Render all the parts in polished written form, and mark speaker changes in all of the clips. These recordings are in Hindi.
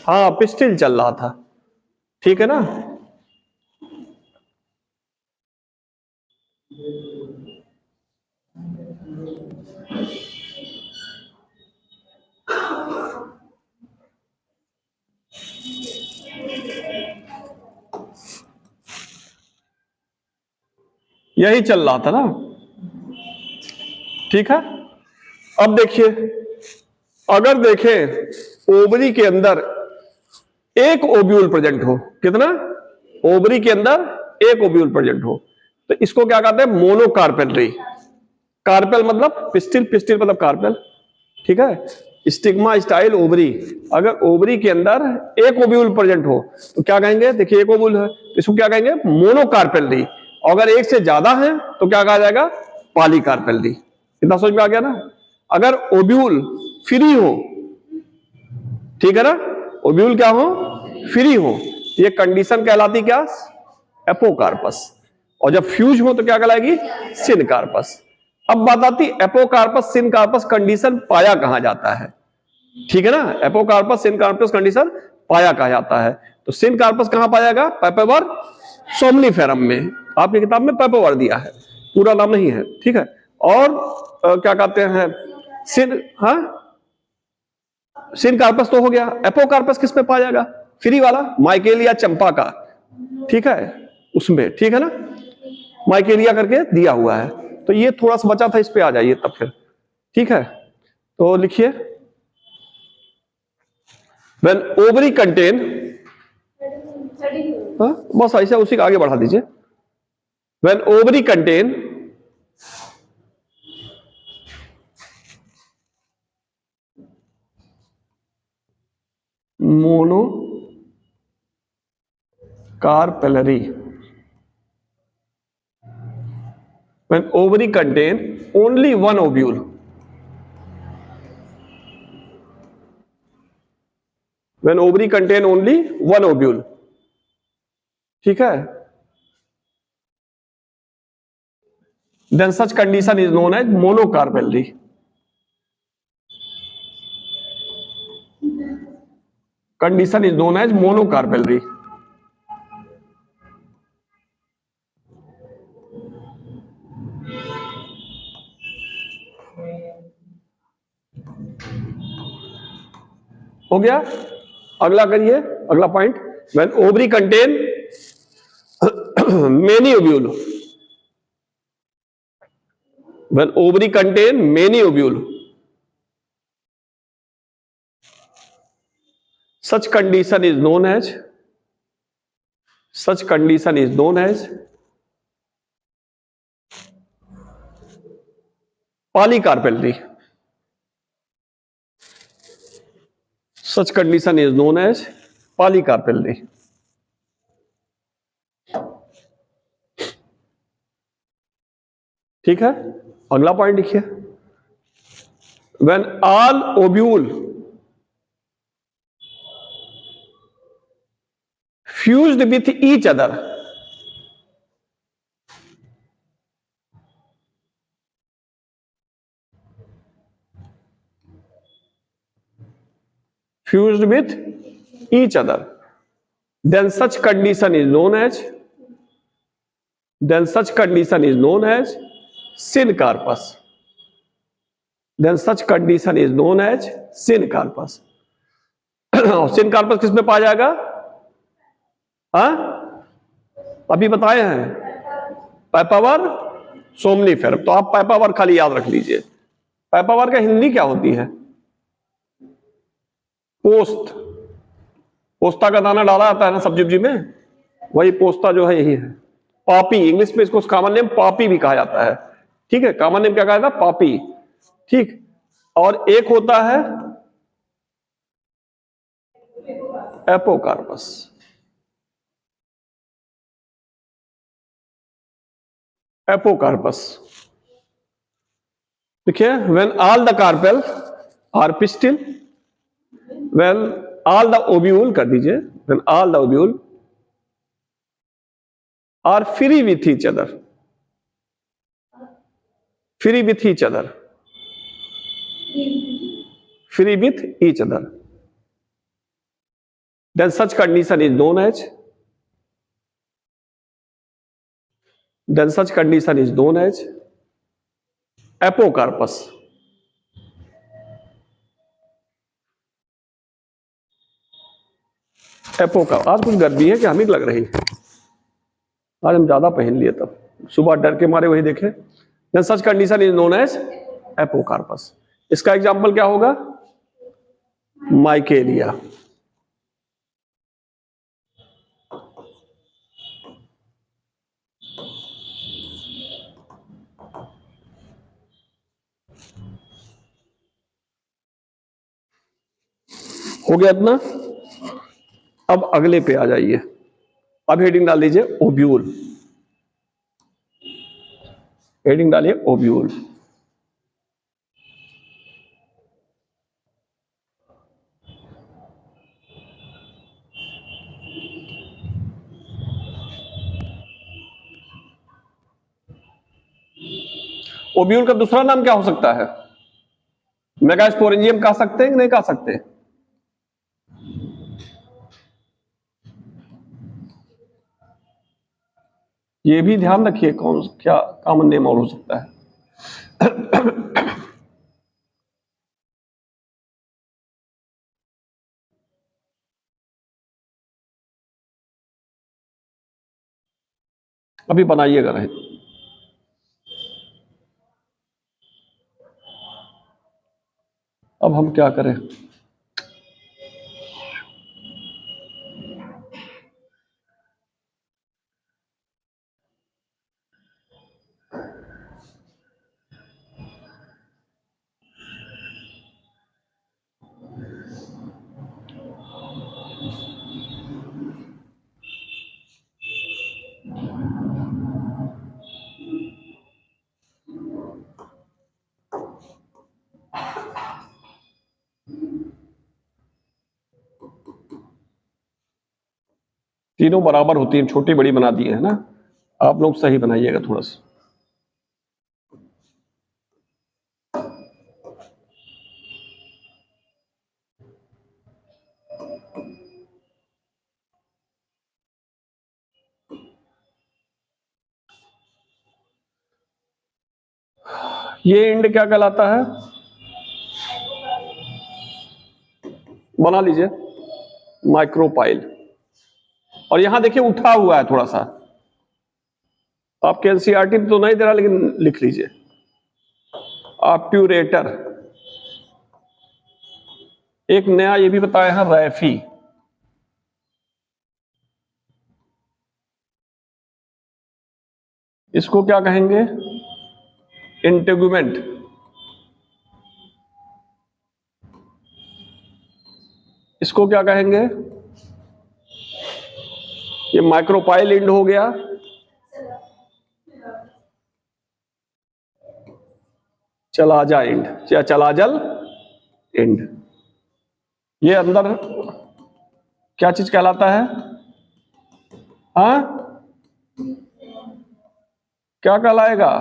Speaker 1: हाँ, पिस्टिल चल रहा था, ठीक है ना। यही चल रहा था ना, ठीक है। अब देखिए, अगर देखें ओवरी के अंदर एक ओव्यूल प्रेजेंट हो, कितना, ओवरी के अंदर एक ओव्यूल प्रेजेंट हो, तो इसको क्या कहते हैं, मोनोकार्पेलरी। कार्पेल मतलब पिस्टिल, पिस्टिल मतलब कार्पेल, ठीक है। स्टिग्मा स्टाइल ओवरी, अगर ओवरी के अंदर एक ओव्यूल प्रेजेंट हो तो क्या कहेंगे, देखिए एक ओव्यूल है, इसको क्या कहेंगे, मोनोकार्पेलरी। अगर एक से ज्यादा है तो क्या कहा जाएगा, पॉलीकार्पेलरी। इतना समझ में आ गया ना। अगर ओव्यूल फ्री हो, ठीक है ना, ओव्यूल क्या हो, फ्री हो, ये कंडीशन कहलाती क्या, एपोकार्पस। और जब फ्यूज हो तो क्या कहलाएगी, सिनकार्पस। अब बात आती एपोकार्पस सिनकार्पस कंडीशन पाया कहां जाता है, ठीक है ना। एपोकार्पस सिनकार्पस कंडीशन पाया कहा जाता है, तो सिनकार्पस कहां पाएगा, पेपेवर सोमनीफेरम में। आपकी किताब में पेपेवर दिया है, पूरा नाम नहीं है, ठीक है। और क्या कहते हैं, सिन, हाँ, सिनकार्पस तो हो गया। एपोकार्पस किस में पाया जाएगा, फ्री वाला, माइकेलिया चंपा का, ठीक है, उसमें, ठीक है ना, माइकेलिया करके दिया हुआ है। तो ये थोड़ा सा बचा था, इस पे आ जाइए तब फिर, ठीक है। तो लिखिए, व्हेन ओवरी कंटेन, बस ऐसा उसी का आगे बढ़ा दीजिए। When ovary contain mono carpellary, when ovary contain only one ovule, when ovary contain only one ovule, ठीक है, then such condition is known as monocarpellary. Condition is known as monocarpellary. हो गया। अगला करिए, अगला point, when ovary contain many ovule, when ovary contain many ovule, such condition is known as, such condition is known as polycarpellary. Such condition is known as polycarpellary. ठीक है। अगला पॉइंट लिखिए, when all ovule fused with each other, fused with each other, then such condition is known as, then such condition is known as syncarpus. Then such condition is known as syncarpus. syncarpus किस में पाया जाएगा, हाँ, अभी बताए हैं, पेपावर सोमनीफेरम। तो आप पेपावर खाली याद रख लीजिए। पेपावर का हिंदी क्या होती है, पोस्त, पोस्ता का दाना डाला जाता है ना सब्जी वब्जी में, वही पोस्ता जो है यही है। पॉपी, इंग्लिश में इसको कॉमन नेम पॉपी भी कहा जाता है, ठीक है, कॉमन नेम क्या कहा जाता है, पॉपी, ठीक। और एक होता है एपोकार्पस। एपोकार्पस देखिए, when all the carpel are pistil, when all the ovule कर दीजिए, when all the ovule are free with each other, free with each other, free with each other, then such condition is known as apocarpous. आज कुछ गर्मी है कि हम ही लग रही, आज हम ज्यादा पहन लिए, तब सुबह डर के मारे वही देखे। Then such condition is known as apocarpous. इसका एग्जाम्पल क्या होगा? माइकेलिया। हो गया इतना। अब अगले पे आ जाइए। अब हेडिंग डाल दीजिए ओब्यूल। हेडिंग डालिए ओब्यूल। ओब्यूल का दूसरा नाम क्या हो सकता है? मेगास्पोरेंजियम कह सकते हैं कि नहीं कह सकते? ये भी ध्यान रखिए कौन क्या कॉमन नेम और हो सकता है। अभी बनाइएगा नहीं। अब हम क्या करें? तीनों बराबर होती हैं, छोटी बड़ी बना दी है ना। आप लोग सही बनाइएगा थोड़ा सा। ये एंड क्या कहलाता है? बना लीजिए माइक्रोपाइल। और यहां देखिए उठा हुआ है थोड़ा सा, आपके एनसीईआरटी में तो नहीं दे रहा, लेकिन लिख लीजिए ऑब्ट्यूरेटर। एक नया ये भी बताया है रैफी। इसको क्या कहेंगे? इंटेगुमेंट। इसको क्या कहेंगे? ये माइक्रोपाइल एंड हो गया। चलाजा एंड या चलाजल एंड। ये अंदर क्या चीज कहलाता है? हाँ, क्या कहलाएगा?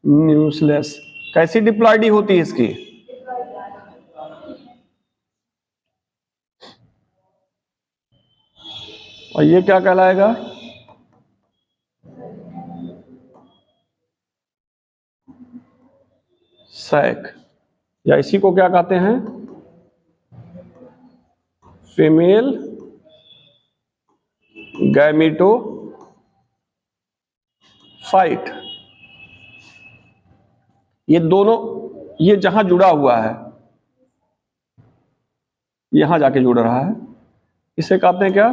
Speaker 1: न्यूक्लियस। कैसी डिप्लॉयडी होती है इसकी? और ये क्या कहलाएगा? सैक। या इसी को क्या कहते हैं? Female gametophyte. ये दोनों, ये जहां जुड़ा हुआ है यहां जाके जुड़ रहा है, इसे कहते हैं क्या?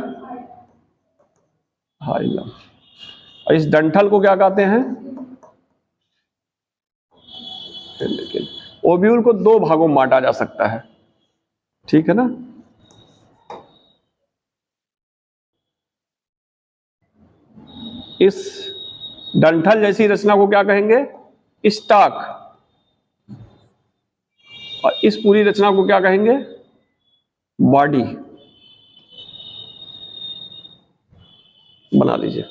Speaker 1: हाइलम। और इस डंठल को क्या कहते हैं? लेकिन ओव्यूल को दो भागों में बांटा जा सकता है, ठीक है ना। इस डंठल जैसी रचना को क्या कहेंगे? स्टाक। और इस पूरी रचना को क्या कहेंगे? बॉडी। बना लीजिए।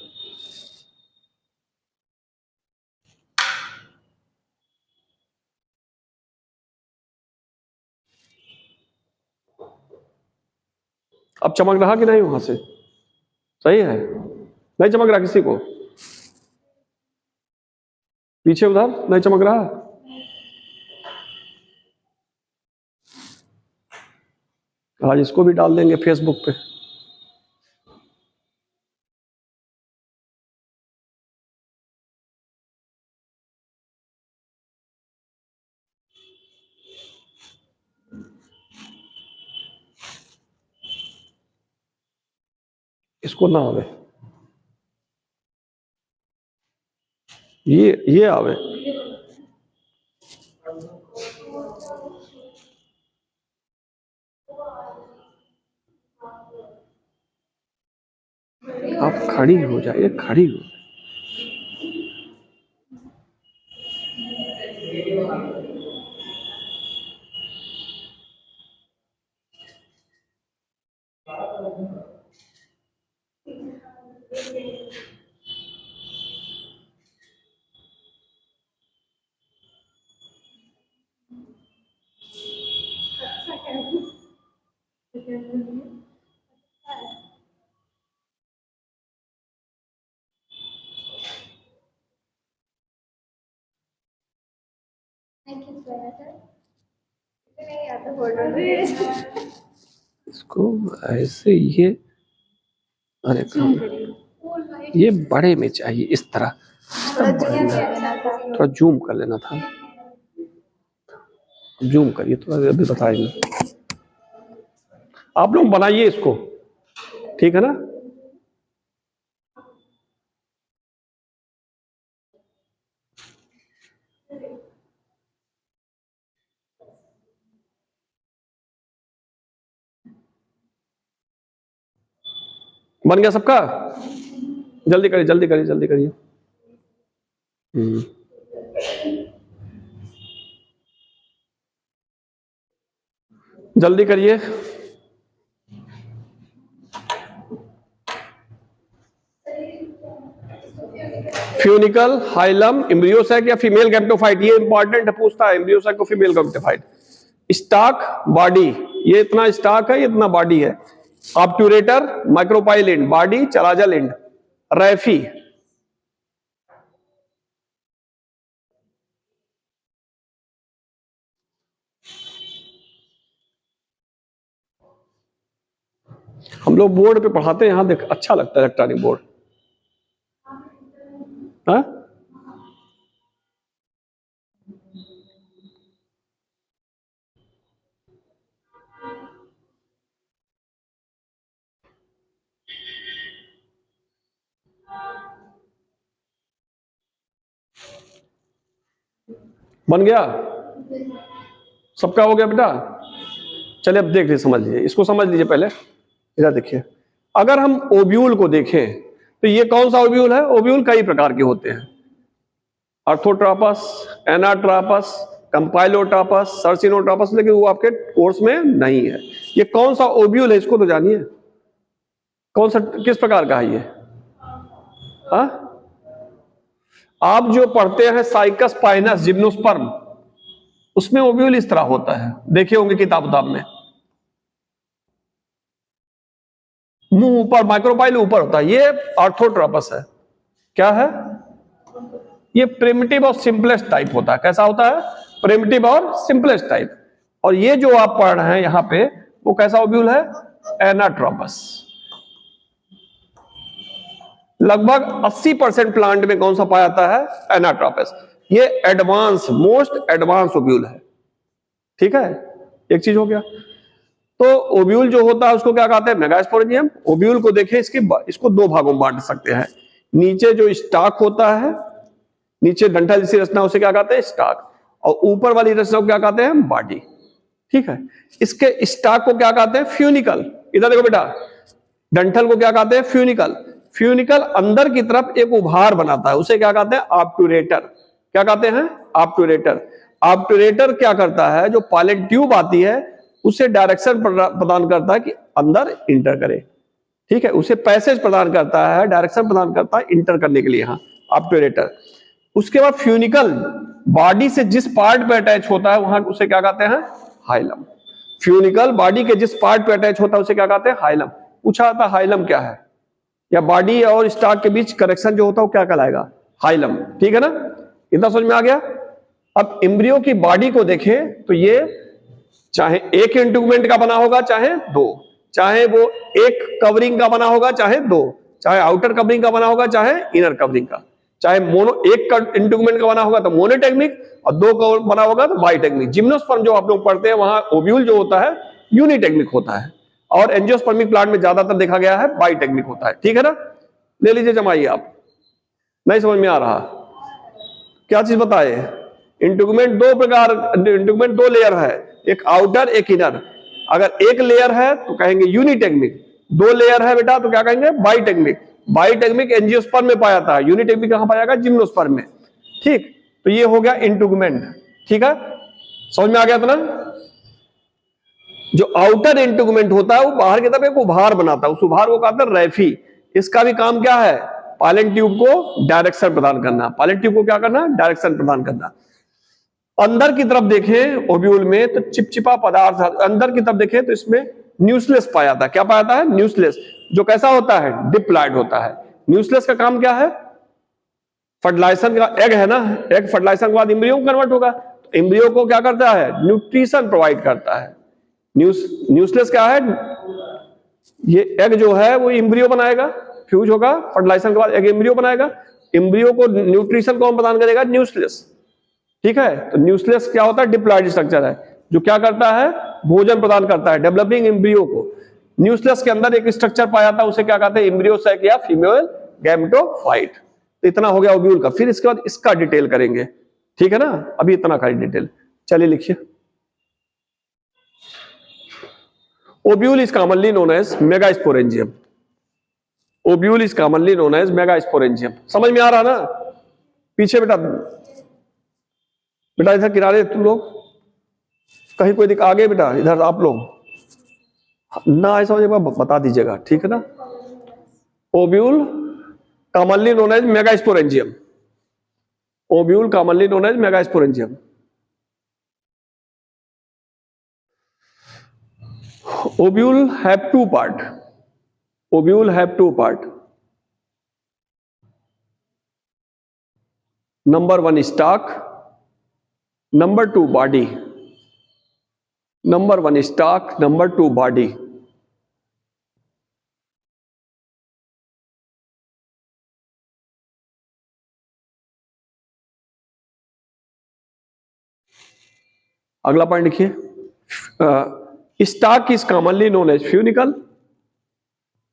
Speaker 1: अब चमक रहा कि नहीं वहां से? सही है, नहीं चमक रहा किसी को? पीछे उधर नहीं चमक रहा? आज इसको भी डाल देंगे फेसबुक पे। इसको ना आवे, ये आवे। आप खड़ी हो जाइए, खड़ी हो। इसको ऐसे ये, अरे ये बड़े में चाहिए इस तरह, थोड़ा जूम कर लेना था। जूम करिए थोड़ा, अभी बताएंगे। आप लोग बनाइए इसको, ठीक है ना? बन गया सबका? जल्दी करिए, जल्दी करिए, जल्दी करिए। जल्दी करिए। फ्यूनिकल, हाइलम, एम्ब्रियोसैक या फीमेल गैमेटोफाइट, ये इंपॉर्टेंट है, पूछता है एम्ब्रियोसैक को फीमेल गैमेटोफाइट। स्टाक, बॉडी, ये इतना स्टाक है, ये इतना बॉडी है। Obturator, micropyle end, body, chalazal end, raphe. हम लोग बोर्ड पे पढ़ाते हैं, यहां देख अच्छा लगता है इलेक्ट्रॉनिक बोर्ड। हाँ, बन गया सबका? हो गया बेटा? चलिए अब देख लीजिए, समझ लीजिए, इसको समझ लीजिए पहले। इधर देखिए, अगर हम ओब्यूल को देखें तो ये कौन सा ओब्यूल है? ओब्यूल कई प्रकार के होते हैं, अर्थोट्रापस, एनाट्रापस, कंपाइलोट्रापस, सर्सिनोट्रापस, लेकिन वो आपके कोर्स में नहीं है। ये कौन सा ओब्यूल है इसको तो जानिए, कौन सा, किस प्रकार का है ये? हाँ, आप जो पढ़ते हैं साइकस पाइनस जिम्नोस्पर्म, उसमें ओब्यूल इस तरह होता है, देखे होंगे किताब में। मुंह ऊपर, माइक्रोपाइल ऊपर होता है, ये ऑर्थोट्रोपस है। क्या है ये? प्रिमिटिव और सिंपलेस्ट टाइप होता है। कैसा होता है? प्रिमिटिव और सिंपलेस्ट टाइप। और ये जो आप पढ़ रहे हैं यहां पे, वो कैसा ओब्यूल है? एनाट्रोपस। लगभग 80% प्लांट में कौन सा पाया जाता है? एनाट्रोपस। ये एडवांस, मोस्ट एडवांस ओब्यूल है। ठीक है, एक चीज हो गया। तो ओब्यूल जो होता है उसको क्या कहते हैं? मेगास्पोरेंजियम। ओब्यूल को देखें, इसको दो भागों में बांट सकते हैं। नीचे जो स्टाक होता है, नीचे डंठल जैसी रचना, उसे क्या कहते हैं? स्टाक। और ऊपर वाली रचना को क्या कहते हैं? बॉडी। ठीक है, इसके स्टाक को क्या कहते हैं? फ्यूनिकल। इधर देखो बेटा, डंठल को क्या कहते हैं? फ्यूनिकल। फ्यूनिकल अंदर की तरफ एक उभार बनाता है, उसे क्या कहते हैं? ऑब्ट्यूरेटर। क्या कहते हैं? ऑब्ट्यूरेटर। ऑब्ट्यूरेटर क्या करता है? जो पॉलन ट्यूब आती है उसे डायरेक्शन प्रदान करता है कि अंदर इंटर करे। ठीक है, उसे पैसेज प्रदान करता है, डायरेक्शन प्रदान करता है इंटर करने के लिए, यहां ऑब्ट्यूरेटर। उसके बाद फ्यूनिकल, बॉडी से जिस पार्ट पे अटैच होता है वहां, उसे क्या कहते हैं? हाइलम। फ्यूनिकल बॉडी के जिस पार्ट पे अटैच होता है उसे क्या कहते हैं? हाइलम। पूछा था हाइलम क्या है, या बॉडी और स्टार्क के बीच करेक्शन जो होता है वो क्या कहलाएगा? हाइलम। ठीक है ना, इतना समझ में आ गया। अब एम्ब्रियो की बॉडी को देखें तो ये चाहे एक इंटुगमेंट का बना होगा चाहे दो, चाहे वो एक कवरिंग का बना होगा चाहे दो, चाहे आउटर कवरिंग का बना होगा चाहे इनर कवरिंग का, चाहे मोनो एक इंटुगमेंट का बना होगा तो मोनोटेक्निक और दो का बना होगा तो बाइटेक्निक। जिम्नोस्पर्म जो आप लोग पढ़ते हैं वहां ओव्यूल जो होता है यूनिटेक्निक होता है, और एंजियोस्पर्मिक प्लांट में ज्यादातर देखा गया है बाइटेक्निक होता है। ठीक है ना, ले लीजिए जमाइए आप। नहीं समझ में आ रहा? क्या चीज बताए? इंटुगमेंट दो प्रकार, इंटुगमेंट दो लेयर है, एक आउटर एक इनर। अगर एक लेयर है तो कहेंगे यूनिटेक्निक, दो लेयर है बेटा तो क्या कहेंगे? बाइटेक्निक। बाइटेक्निक एंजियोस्पर्म में पाया था, यूनिटेक्निक कहां पाया गया? जिम्नोस्पर्म में। ठीक, तो ये हो गया इंटुगमेंट। ठीक है, समझ में आ गया था ना? जो आउटर इंटुगमेंट होता है वो बाहर की तरफ एक उभार बनाता है, उस उभार को कहते हैं रैफी। इसका भी काम क्या है? पायलन ट्यूब को डायरेक्शन प्रदान करना। पायलन ट्यूब को क्या करना? डायरेक्शन प्रदान करना। अंदर की तरफ देखें ओव्यूल में तो चिपचिपा पदार्थ, अंदर की तरफ देखें तो इसमें न्यूक्लियस पाया था। क्या पाया था? न्यूक्लियस, जो कैसा होता है? डिप्लॉइड होता है। न्यूक्लियस का काम क्या है? फर्टिलाइजेशन का, एग है ना, एग फर्टिलाइजेशन के बाद एम्ब्रियो कन्वर्ट होगा, तो एम्ब्रियो को क्या करता है? न्यूट्रिशन प्रोवाइड करता है। न्यूक्लियस क्या है? ये एग जो है वो एम्ब्रियो बनाएगा, फ्यूज होगा, फर्टिलाइजेशन के बाद एग एम्ब्रियो बनाएगा। एम्ब्रियो को न्यूट्रिशन कौन प्रदान करेगा? न्यूक्लियस। ठीक है, तो न्यूक्लियस क्या होता है? डिप्लॉइड स्ट्रक्चर है, जो क्या करता है? भोजन प्रदान करता है डेवलपिंग एम्ब्रियो को। न्यूक्लियस के अंदर एक स्ट्रक्चर पाया था, उसे क्या कहते हैं? एम्ब्रियो सैक या फीमेल गैमेटोफाइट। तो इतना हो गया ओव्यूल का। फिर इसके बाद इसका डिटेल करेंगे। ठीक है ना, अभी इतना का डिटेल। चलिए लिखिए। Ovule is commonly known as megasporangium. Ovule is commonly known as megasporangium. समझ में आ रहा ना? पीछे बेटा, बेटा इधर किनारे तुम लोग, कहीं कोई दिख आगे बेटा, इधर आप लोग ना ऐसा हो जाएगा बता दीजिएगा। ठीक है ना, ovule commonly known as megasporangium. Ovule commonly known as megasporangium. Ovule have two part. Ovule have two part. Number one stalk, number two body. Number one stalk, number two body. अगला पॉइंट लिखिए। Stalk is commonly known as funicle.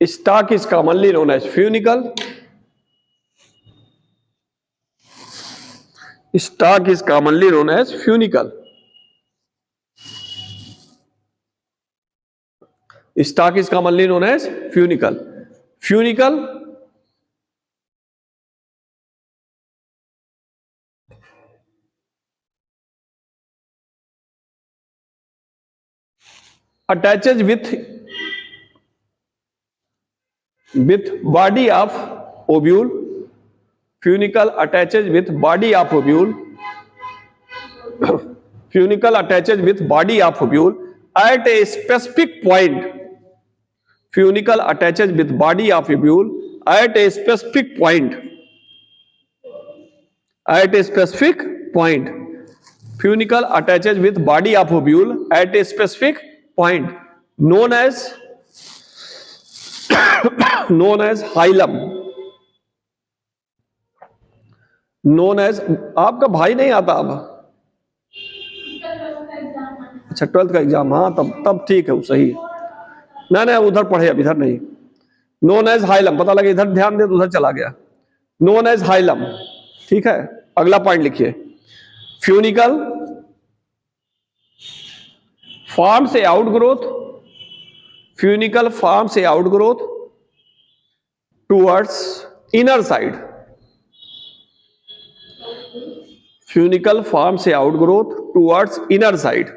Speaker 1: Stalk is commonly known as funicle. Stalk is commonly known as funicle. Stalk is commonly known as funicle. Funicle attaches with body of ovule. Funicle attaches with body of ovule. Funicle attaches with body of ovule at a specific point. Funicle attaches with body of ovule at a specific point. At a specific point. Funicle attaches with body of ovule at a specific point known as hilum. Known as, आपका भाई नहीं आता अब? अच्छा 12th का एग्जाम, हाँ तब ठीक है, वो सही है। ना उधर पढ़े, अब इधर नहीं। नोन एज हाइलम, पता लगे इधर ध्यान दे तो उधर चला गया। Known as hilum. ठीक है, अगला पॉइंट लिखिए। फ्यूनिकल फॉर्म से आउटग्रोथ, फ्यूनिकल फॉर्म से outgrowth towards inner side. Funicle form से outgrowth towards inner side,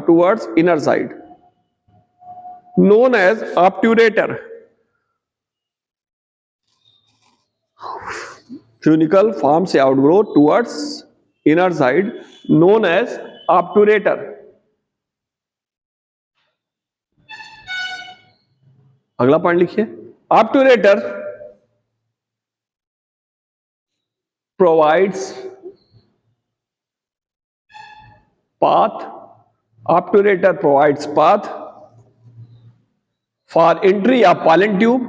Speaker 1: towards inner side, known as obturator. Funicle form से outgrowth towards inner side, known as obturator, अगला पॉइंट लिखिए, obturator provides path, obturator provides path for entry of pollen tube,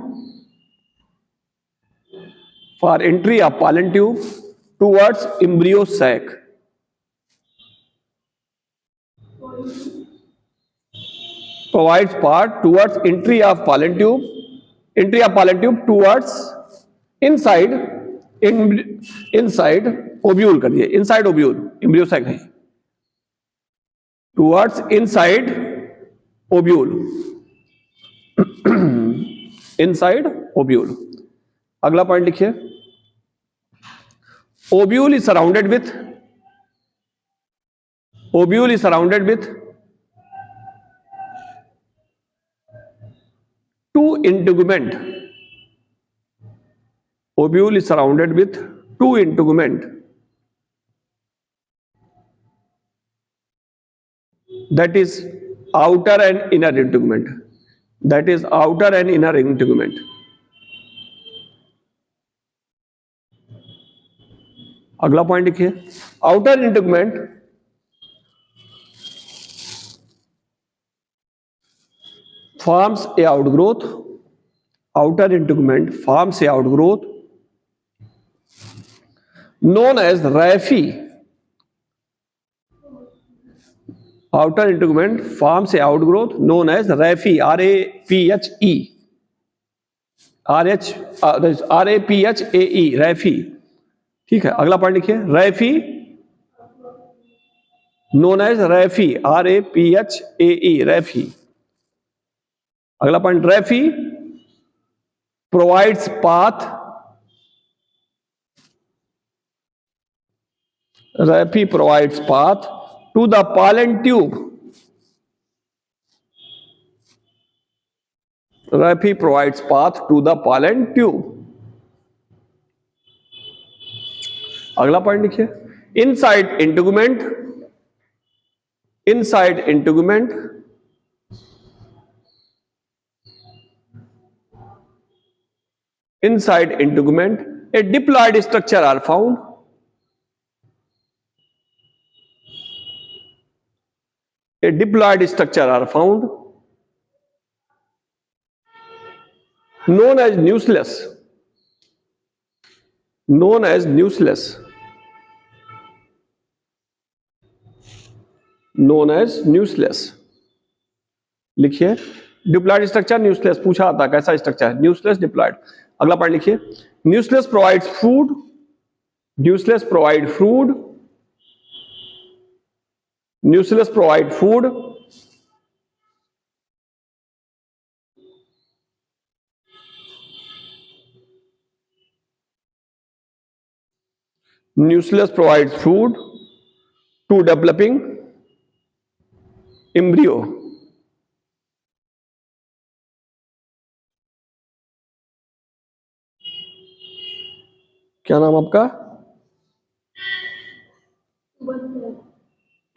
Speaker 1: for entry of pollen tube towards embryo sac. Provides path towards entry of pollen tube towards inside ovule कर दिए, inside ovule, embryo sac है, towards inside ovule, inside ovule. अगला पॉइंट लिखिए, ovule is surrounded with two integument. Ovule is surrounded with two integument, that is outer and inner integument. अगला पॉइंट लिखिए, outer integument forms a outgrowth, known as raphe. Outer integument forms a outgrowth known as raphe, R-A-P-H-A-E, raphe. ठीक है, अगला पॉइंट लिखिए, रैफी, नोन एज रैफी, R-A-P-H-A-E, रैफी. अगला point, raphe provides path, to the pollen tube. Raphe provides path to the pollen tube. अगला पॉइंट लिखिए, inside integument a diploid structure are found. Known as nucleus. लिखिए, डिप्लॉइड स्ट्रक्चर, न्यूक्लियस पूछा था कैसा स्ट्रक्चर है, न्यूक्लियस, डिप्लॉइड. अगला पॉइंट लिखिए, nucleus provides food, nucleus provide food, nucleus provides food to developing embryo. क्या नाम आपका?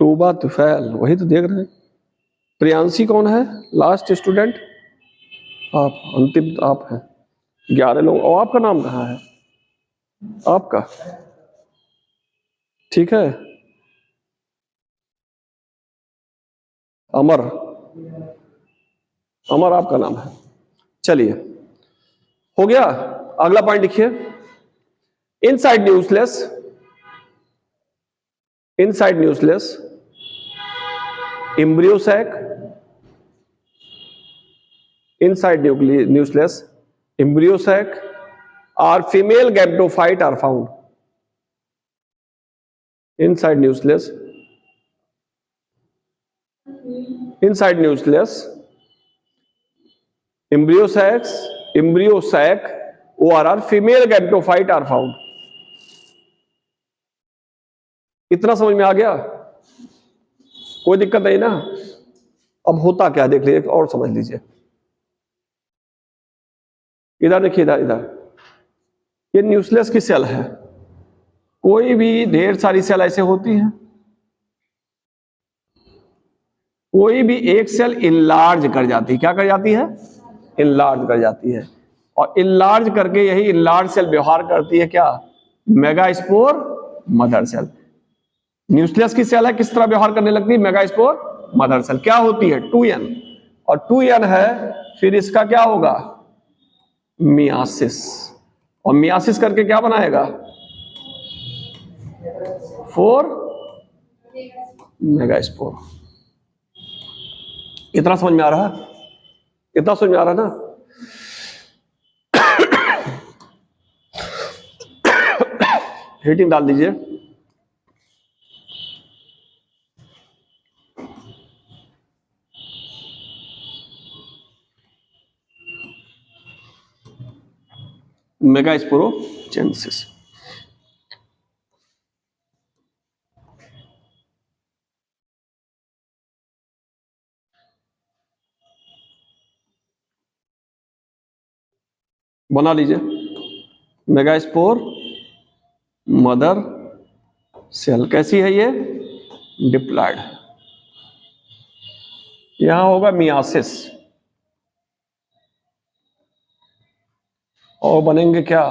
Speaker 1: तूबा तुफैल, वही तो देख रहे हैं. प्रियांशी कौन है, लास्ट स्टूडेंट? आप, अंतिम आप हैं. 11 लोग. और आपका नाम कहाँ है? आपका ठीक है, अमर आपका नाम है. चलिए, हो गया. अगला पॉइंट लिखिए, inside nucleus embryo sac, or female gametophyte are found. Inside nucleus, embryo sac or female gametophyte are found. इतना समझ में आ गया? कोई दिक्कत नहीं ना? अब होता क्या देख लीजिए और समझ लीजिए. इधर देखिए, इधर ये न्यूक्लियस की सेल है. कोई भी ढेर सारी सेल ऐसे होती हैं, कोई भी एक सेल इनलार्ज कर जाती है, क्या कर जाती है? इनलार्ज कर जाती है। और इनलार्ज करके यही इनलार्ज सेल व्यवहार करती है क्या? Megaspore mother cell. न्यूक्लियस की सेल है, किस तरह व्यवहार करने लगती है? Megaspore mother cell. क्या होती है? 2n, और 2n है, फिर इसका क्या होगा? मियासिस। और मियासिस करके क्या बनाएगा? 4 मेगास्पोर। इतना समझ में आ रहा है? इतना समझ में आ रहा है ना? हीटिंग डाल दीजिए। मेगास्पोरोजेनेसिस। बना लीजिए। मेगास्पोर मदर सेल कैसी है ये? डिप्लॉयड। यहां होगा मियासिस, और बनेंगे क्या?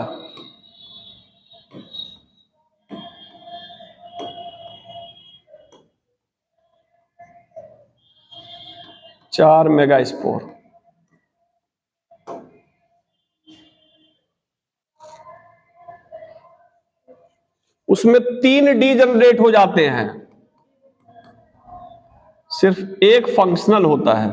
Speaker 1: चार मेगास्पोर। उसमें 3 डी जनरेट हो जाते हैं, सिर्फ एक फंक्शनल होता है।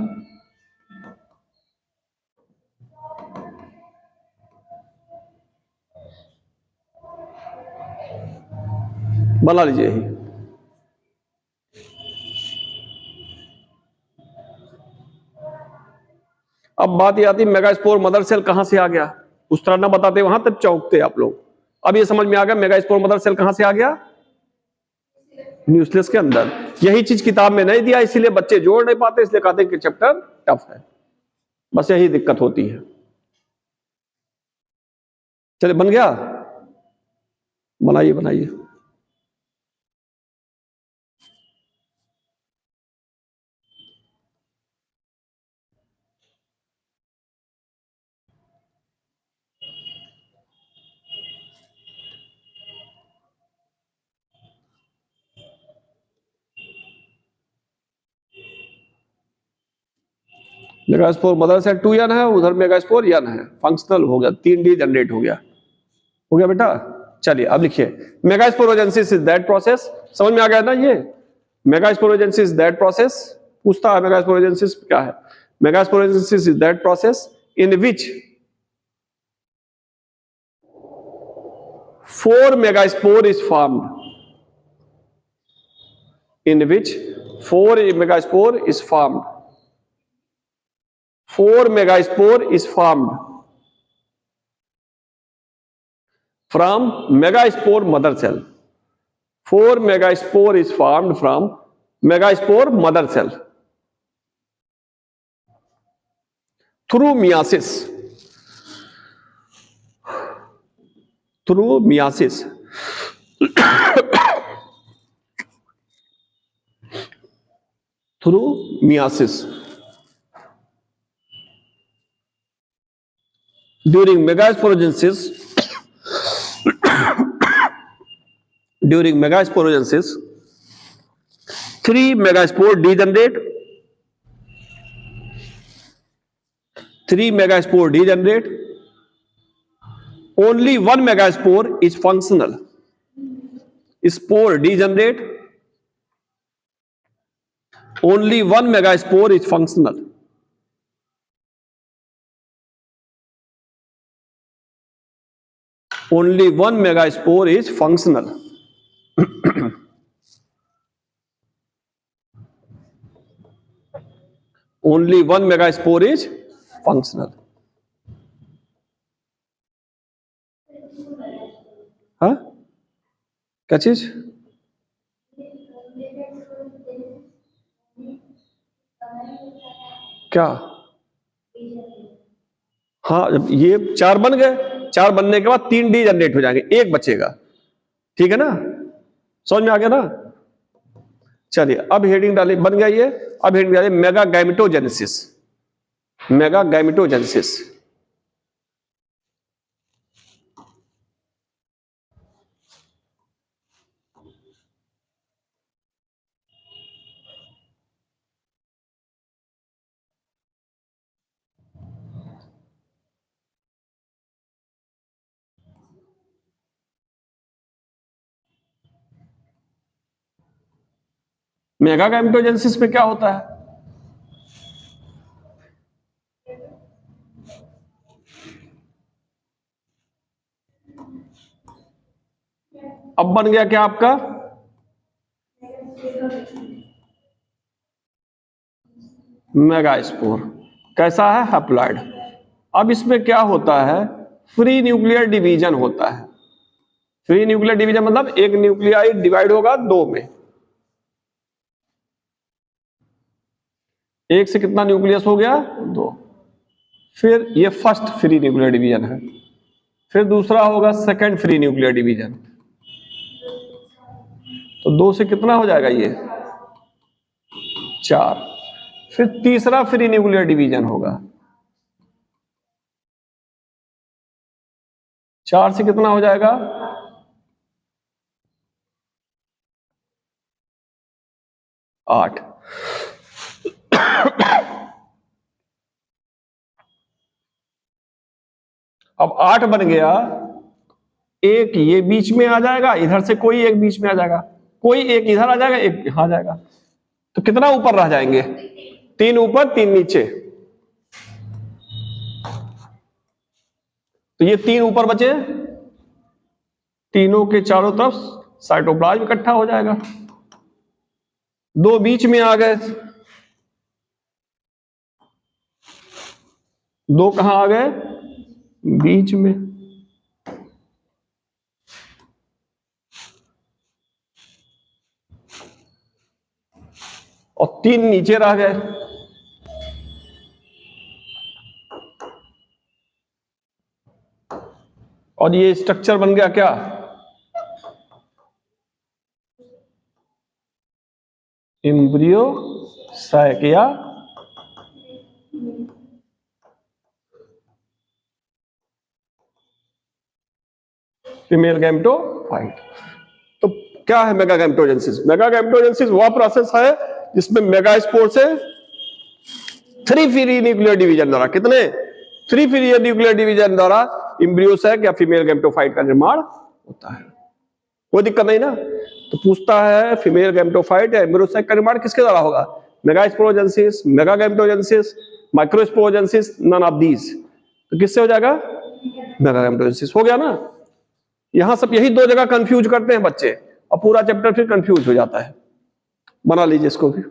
Speaker 1: बना लीजिए ही। अब बात ये आती, मेगास्पोर मदर सेल कहां से आ गया? उस तरह ना बताते वहां तक चौंकते आप लोग। अब ये समझ में आ गया मेगास्पोर मदर सेल कहां से आ गया? न्यूक्लियस के अंदर। यही चीज किताब में नहीं दिया, इसीलिए बच्चे जोड़ नहीं पाते, इसलिए कहते हैं कि चैप्टर टफ है। बस यही दिक्कत होती है। चलिए, बन गया? बनाइए बनाइए। मेगास्पोर मदर सेल 2n है, उधर मेगास्पोर n है, फंक्शनल हो गया, 3 डी जनरेट हो गया। हो गया बेटा? चलिए अब लिखिए, मेगास्पोरोजेनेसिस इज दैट प्रोसेस। समझ में आ गया ना ये? Megasporogenesis is that process. पूछता है मेगास्पोरोजेनेसिस क्या है? Megasporogenesis is that process in which 4 megaspore is formed. In which 4 megaspore is formed. 4 megaspore is formed from megaspore mother cell. 4 megaspore is formed from megaspore mother cell through meiosis. Through meiosis. Through meiosis. During megasporogenesis, during megasporogenesis, 3 megaspore degenerate. 3 megaspore degenerate. Only 1 megaspore is functional. Spore degenerate. Only 1 megaspore is functional. Only 1 megaspore is functional. Only 1 megaspore is functional. हाँ, क्या चीज? क्या? हाँ, जब ये 4 बन गए, 4 बनने के बाद 3 डी जनरेट हो जाएंगे, एक बचेगा। ठीक है ना? समझ में आ गया ना? चलिए अब हेडिंग डालिए, बन गया ये। अब हेडिंग डालिए mega gametogenesis. Mega gametogenesis. Mega gametogenesis में क्या होता है? अब बन गया क्या आपका? मेगास्पोर। कैसा है? हैप्लॉइड। अब इसमें क्या होता है? फ्री न्यूक्लियर डिवीजन होता है। फ्री न्यूक्लियर डिवीजन मतलब एक न्यूक्लियाइड डिवाइड होगा दो में। एक से कितना न्यूक्लियस हो गया? दो। फिर ये फर्स्ट फ्री न्यूक्लियर डिवीजन है। फिर दूसरा होगा सेकंड फ्री न्यूक्लियर डिवीजन। तो दो से कितना हो जाएगा? ये चार। फिर तीसरा फ्री न्यूक्लियर डिवीजन होगा। चार से कितना हो जाएगा? आठ। अब आठ बन गया। एक ये बीच में आ जाएगा, इधर से कोई एक बीच में आ जाएगा, कोई एक इधर आ जाएगा, एक यहां आ जाएगा। तो कितना ऊपर रह जाएंगे? तीन ऊपर तीन नीचे। तो ये तीन ऊपर बचे, तीनों के चारों तरफ साइटोप्लाज्म इकट्ठा हो जाएगा। दो बीच में आ गए, दो कहां आ गए? बीच में। और तीन नीचे रह गए। और ये स्ट्रक्चर बन गया क्या? एम्ब्रियो सैक या फीमेल गैमेटोफाइट। तो क्या है मेगा गैमेटोजेनेसिस? मेगा गैमेटोजेनेसिस वह प्रोसेस है जिसमें मेगास्पोर से थ्री फ्री न्यूक्लियर डिवीजन द्वारा, कितने? थ्री फ्री न्यूक्लियर डिवीजन द्वारा एम्ब्रियो सैक या फीमेल गैमेटोफाइट का निर्माण होता है। कोई दिक्कत नहीं ना? तो पूछता है फीमेल गैमेटोफाइट या एम्ब्रियो सैक का निर्माण किसके द्वारा होगा? Megasporogenesis, mega gametogenesis, microsporogenesis, none of these. तो किससे हो जाएगा? Mega gametogenesis. हो गया ना? यहां सब यही दो जगह कंफ्यूज करते हैं बच्चे, और पूरा चैप्टर फिर कंफ्यूज हो जाता है। बना लीजिए इसको भी।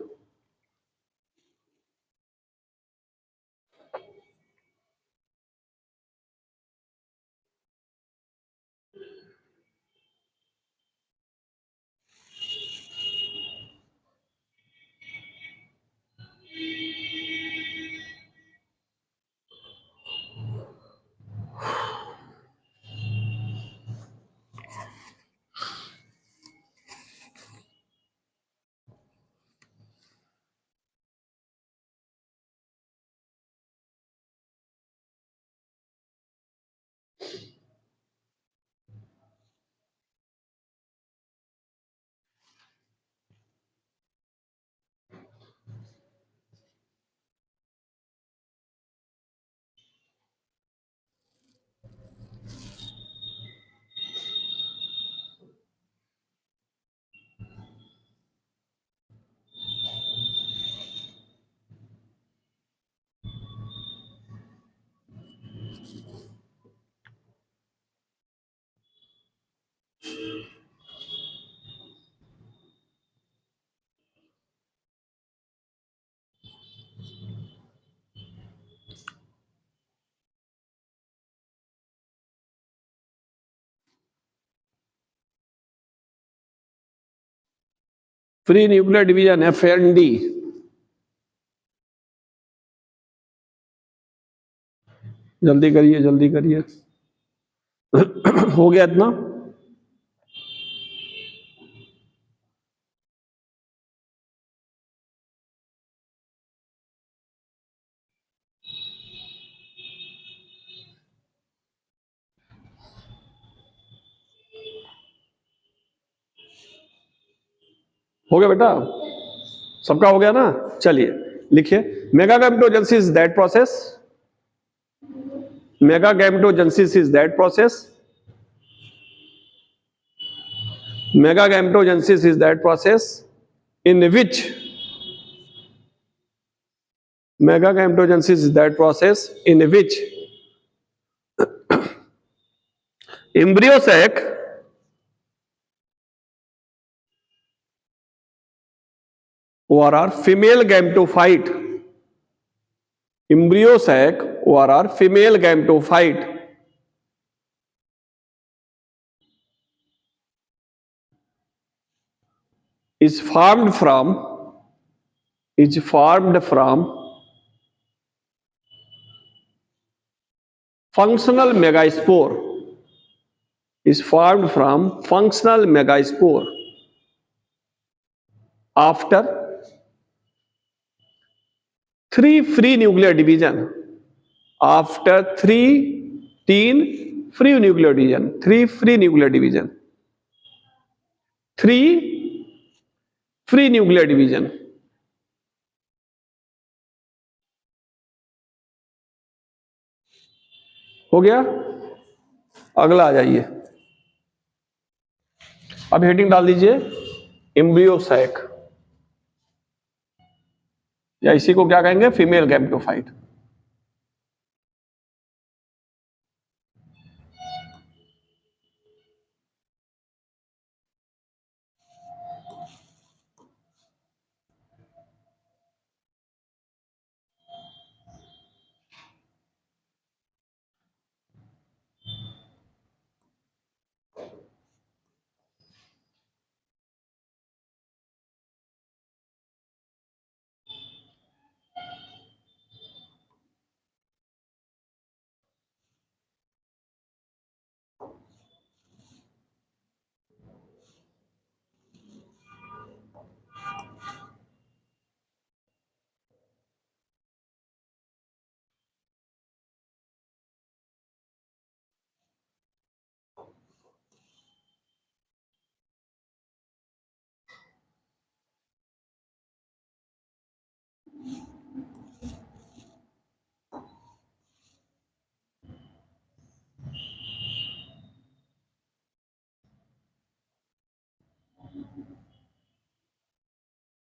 Speaker 1: Free nuclear division FND। जल्दी करिए जल्दी करिए। हो गया इतना? हो गया बेटा, सबका हो गया ना। चलिए लिखिए, mega gametogenesis is that process, mega gametogenesis is that process, mega gametogenesis is that process in which mega gametogenesis is that process in which embryo sac or female gametophyte, embryo sac or female gametophyte is formed from functional megaspore, is formed from functional megaspore after 3 free nuclear division, after 3 free nuclear division, 3 free nuclear division, 3 free nuclear division। हो गया, अगला आ जाइए, अब हेडिंग डाल दीजिए एम्ब्रियो सैक, या इसी को क्या कहेंगे, फीमेल गैमेटोफाइट।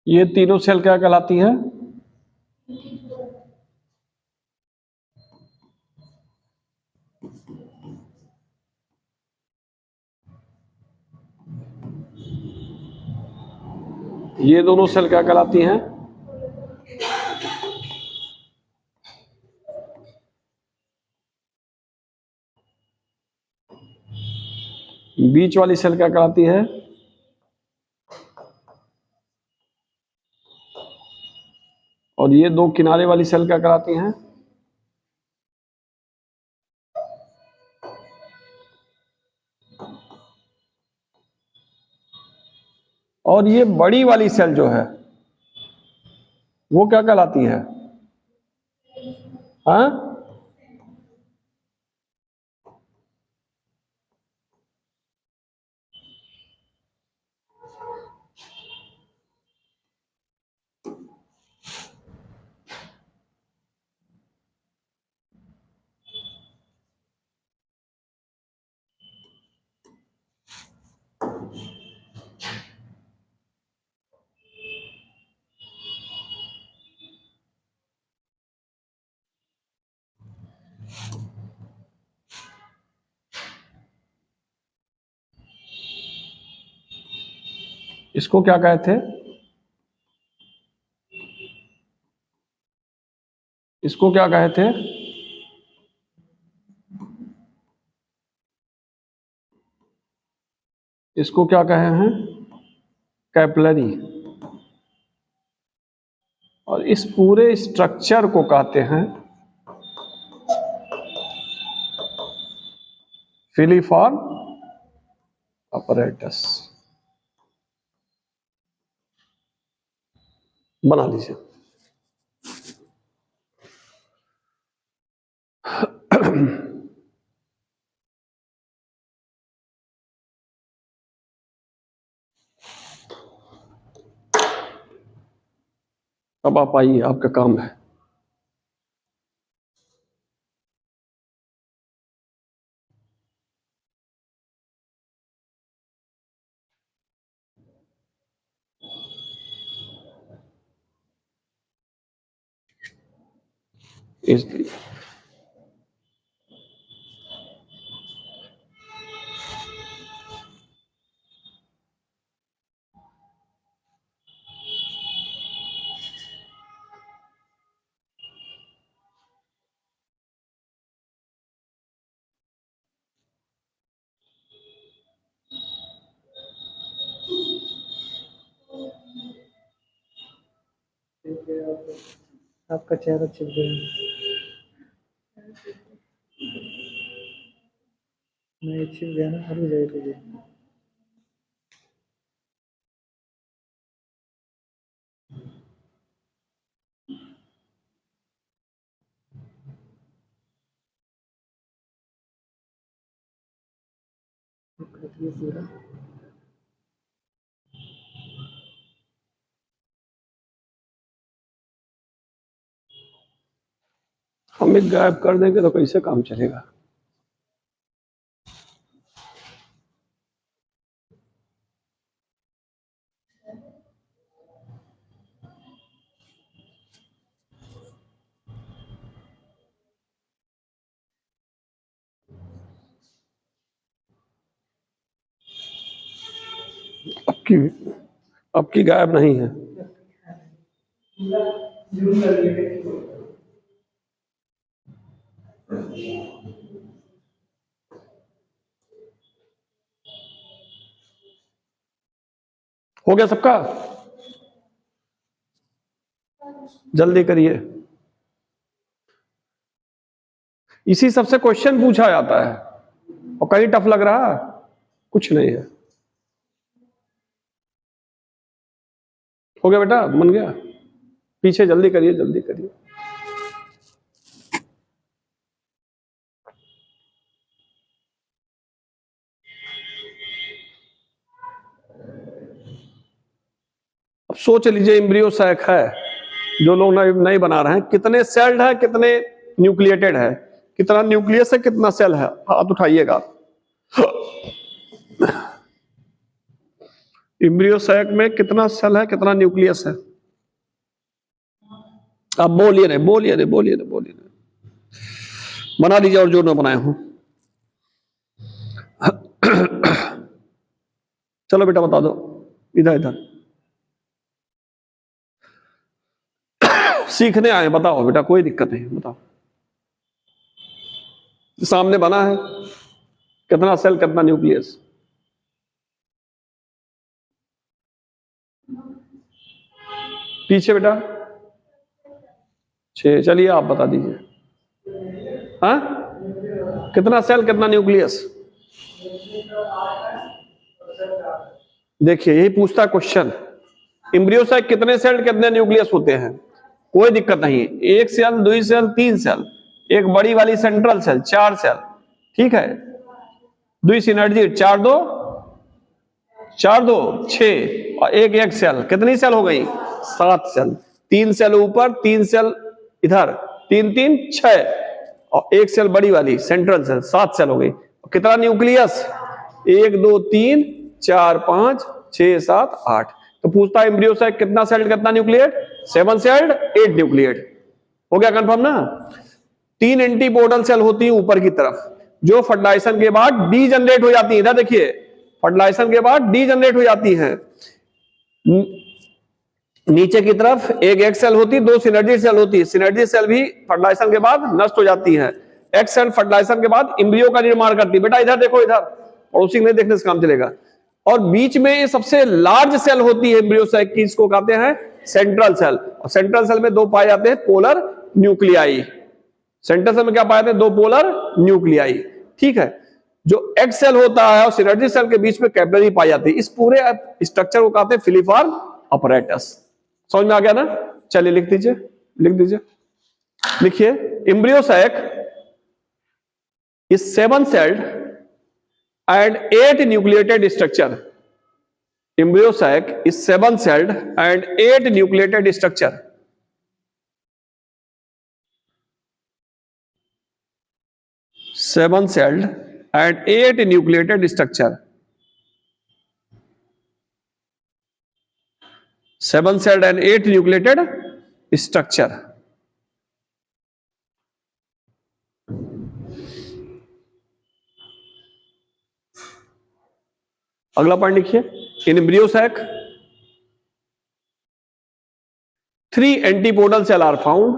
Speaker 1: ये तीनों सेल क्या कहलाती हैं, ये दोनों सेल क्या कहलाती हैं, बीच वाली सेल क्या कहलाती है, और ये दो किनारे वाली सेल क्या कहलाती हैं, और ये बड़ी वाली सेल जो है वो क्या कहलाती है, हाँ? इसको क्या कहे थे, इसको क्या कहे थे, इसको क्या कहे हैं, कैपिलरी। और इस पूरे स्ट्रक्चर को कहते हैं फिलीफॉर्म अपरेटस। बना लीजिए। अब आप आइए, आपका काम है। इसलिए
Speaker 2: आपका चेहरा छिप गया। नहीं छिप गया ना, अभी जाएगा। पूरा
Speaker 1: हम एक गायब कर देंगे तो कैसे काम चलेगा? आपकी गायब नहीं है। हो गया सबका? जल्दी करिए। इसी सबसे क्वेश्चन पूछा जाता है, और कहीं टफ लग रहा? कुछ नहीं है। हो गया बेटा, बन गया। पीछे जल्दी करिए, जल्दी करिए। अब सोच लीजिए, एम्ब्रियो सैक है, जो लोग नहीं बना रहे हैं, कितने सेल्ड है, कितने न्यूक्लिएटेड है, कितना न्यूक्लियस है, कितना सेल है? हाथ उठाइएगा। एम्ब्रियो सैक में कितना सेल है, कितना न्यूक्लियस है? आप बोलिए नहीं, बोलिए नहीं, बोलिए नहीं, बोलिए नहीं। बना दीजिए, और जो ना बनाए हूं। चलो बेटा बता दो, इधर इधर सीखने आए, बताओ बेटा, कोई दिक्कत नहीं, बताओ। सामने बना है, कितना सेल, कितना न्यूक्लियस? पीछे बेटा 6। चलिए आप बता दीजिए। हाँ, कितना सेल, कितना न्यूक्लियस? देखिए, यही पूछता क्वेश्चन, एम्ब्रियो सैक कितने सेल, कितने न्यूक्लियस होते हैं? कोई दिक्कत नहीं, एक सेल, 2 सेल, 3 सेल, एक बड़ी वाली सेंट्रल सेल, 4 सेल, ठीक है। 2 सिनर्जी, 4 2 6, और एक सेल, कितनी सेल हो गई? 7 सेल। 3 सेल ऊपर, 3 सेल इधर, 3 3 6, और एक सेल बड़ी वाली सेंट्रल सेल, 7 सेल हो गई। कितना न्यूक्लियस? 1 2 3 4 5 6 7 8। तो पूछता है एम्ब्रियो सैक कितना सेल्ड, कितना न्यूक्लिएट? 7 sailed, 8 nucleate. हो गया कंफर्म ना? 3 एंटीपोडल सेल होती है ऊपर की तरफ, जो फर्टिलाइजेशन के बाद डी जनरेट हो जाती है। इधर देखिए, फर्टिलाइजेशन के बाद डी जनरेट हो जाती है। नीचे की तरफ एक सेल होती है, 2 सिनर्जी सेल होती है। सिनर्जी सेल भी फर्टिलाइजेशन के बाद नष्ट हो जाती है। एक सेल फर्टिलाइजेशन के बाद एम्ब्रियो का निर्माण करती है। बेटा इधर देखो, इधर पड़ोसी नहीं देखने से काम चलेगा। और बीच में सबसे लार्ज सेल होती है एम्ब्रियो सैक की, इसको कहते हैं सेंट्रल सेल। और सेंट्रल सेल में 2 पाए जाते हैं पोलर न्यूक्लियाई। सेंट्रल सेल में क्या पाए जाते हैं? 2 पोलर न्यूक्लियाई, ठीक है। जो एग सेल होता है और सिनर्जी सेल के बीच में कैपिलरी पाई जाती है। इस पूरे स्ट्रक्चर को कहते हैं फिलीफॉर्म अपैरेटस। समझ में आ गया ना? चलिए लिख दीजिए, लिख दीजिए। लिखिए, embryo sac is 7 celled and 8 nucleated structure. Embryo sac is 7 celled and 8 nucleated structure. 7 celled and 8 nucleated structure. 7 celled and 8 nucleated structure. अगला पॉइंट लिखिए, in embryo sac 3 antipodal cell are found.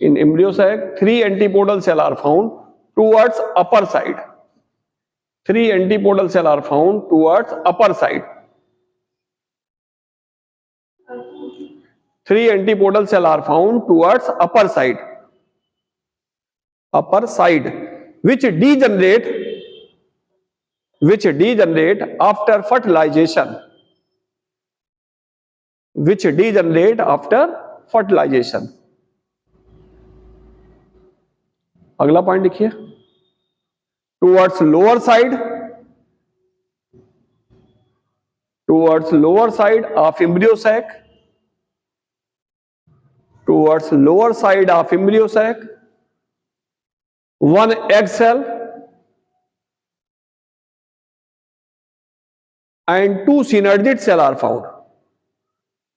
Speaker 1: In embryo sac, 3 antipodal cell are found towards upper side. 3 antipodal cell are found towards upper side. 3 antipodal cell are found towards upper side. Upper side, which degenerate after fertilization. Which degenerate after fertilization. अगला पॉइंट लिखिए, towards lower side, towards lower side of embryo sac, towards lower side of embryo sac 1 egg cell and 2 synergid cell are found.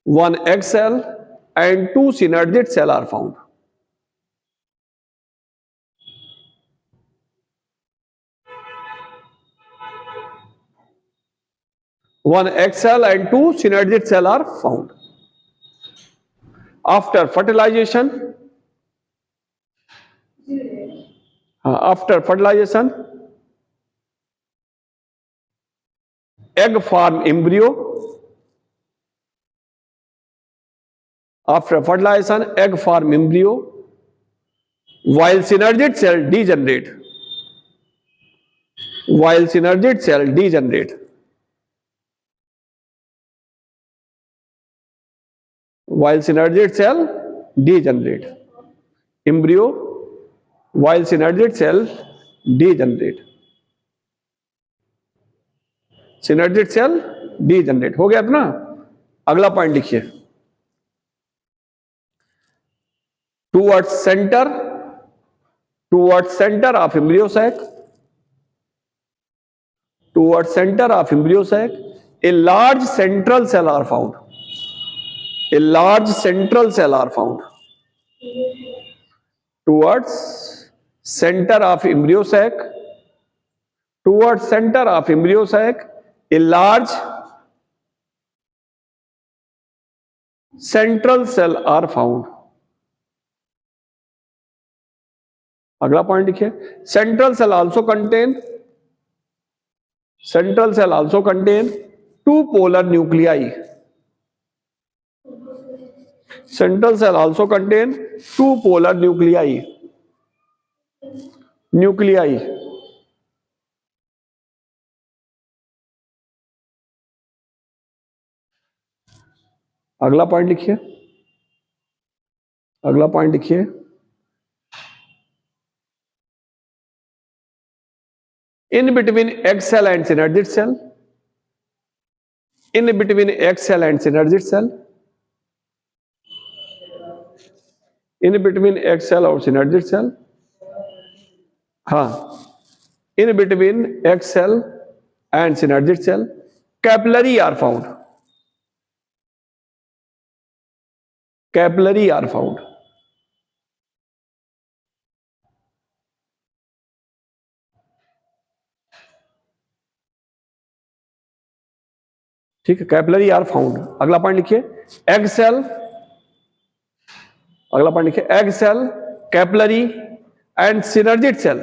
Speaker 1: 1 egg cell and 2 synergid cell are found. One egg cell and 2 synergid cell are found. After fertilization, egg form embryo. After fertilization, egg form embryo, while synergid cell degenerate. While synergid cell degenerate. While synergid cell degenerate. Embryo, while synergid cell degenerate. Synergid cell degenerate. हो गया ना? अगला पॉइंट लिखिए, towards center of embryo sac, towards center of embryo sac, a large central cell are found. A large central cell are found. Towards center of embryo sac, towards center of embryo sac, a large central cell are found. अगला पॉइंट लिखिए, central cell also contain 2 polar nuclei. Central cell also contain 2 polar nuclei. अगला पॉइंट लिखिए, in between egg cell and synergid cell, in between egg cell and synergid cell, in between egg cell और synergid cell, हाँ, in between egg cell and synergid cell, capillary are found. Capillary are found. ठीक है, कैपिलरी आर फाउंड. अगला पॉइंट लिखिए, एग सेल. अगला पॉइंट लिखिए, egg cell, capillary and synergid cell.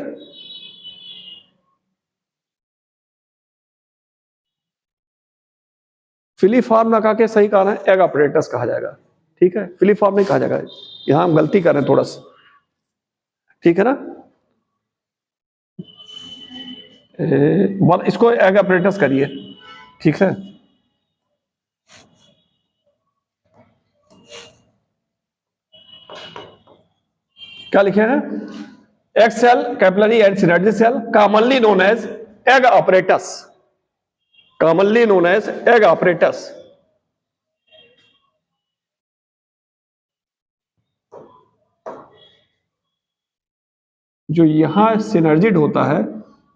Speaker 1: Filiform ना कहा के सही कहा है, एग अपरेटस कहा जाएगा. ठीक है, फिलीफॉर्म नहीं कहा जाएगा. यहां हम गलती कर रहे हैं थोड़ा सा. ठीक है ना, इसको एग अपरेटस करिए. ठीक है, क्या लिखे हैं, egg cell, capillary and synergid cell, commonly known as egg apparatus. Commonly known as egg apparatus. जो यहां सिनर्जिड होता है,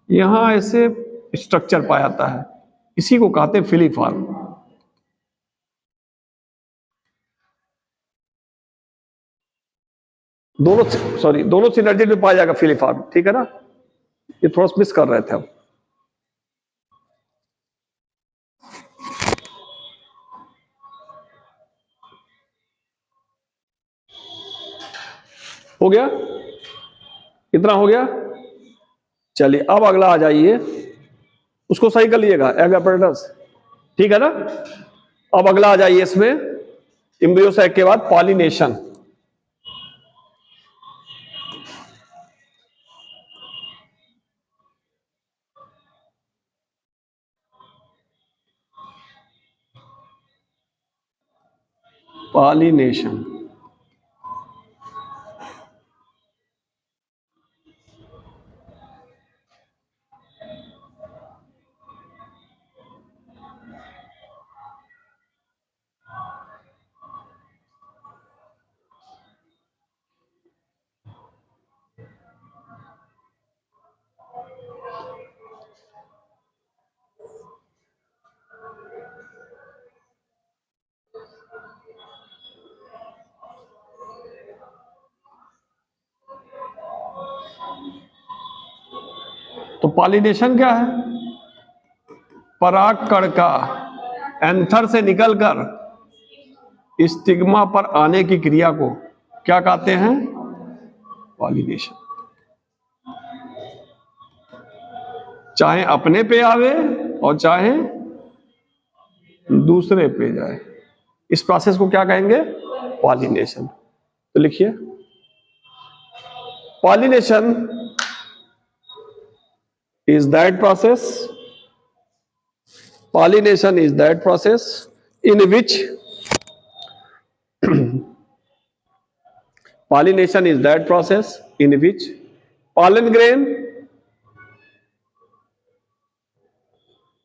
Speaker 1: यहां ऐसे स्ट्रक्चर पाया जाता है, इसी को कहते हैं फिलीफॉर्म। दोनों सिनर्जिड में पाया जाएगा फिलीफॉर्म, ठीक है ना। ये थोड़ा सा मिस कर रहे थे हम। हो गया, कितना हो गया? चलिए अब अगला आ जाइए, उसको सही कर लीजिएगा, एग apparatus, ठीक है ना। अब अगला आ जाइए इसमें, एम्ब्रियो सैक के बाद पॉलिनेशन। पॉलिनेशन तो पॉलिनेशन क्या है? परागकण का एंथर से निकलकर स्टिग्मा पर आने की क्रिया को क्या कहते हैं? पॉलिनेशन। चाहे अपने पे आवे और चाहे दूसरे पे जाए, इस प्रोसेस को क्या कहेंगे? पॉलिनेशन। तो लिखिए, pollination is that process, pollination is that process in which pollination is that process in which pollen grain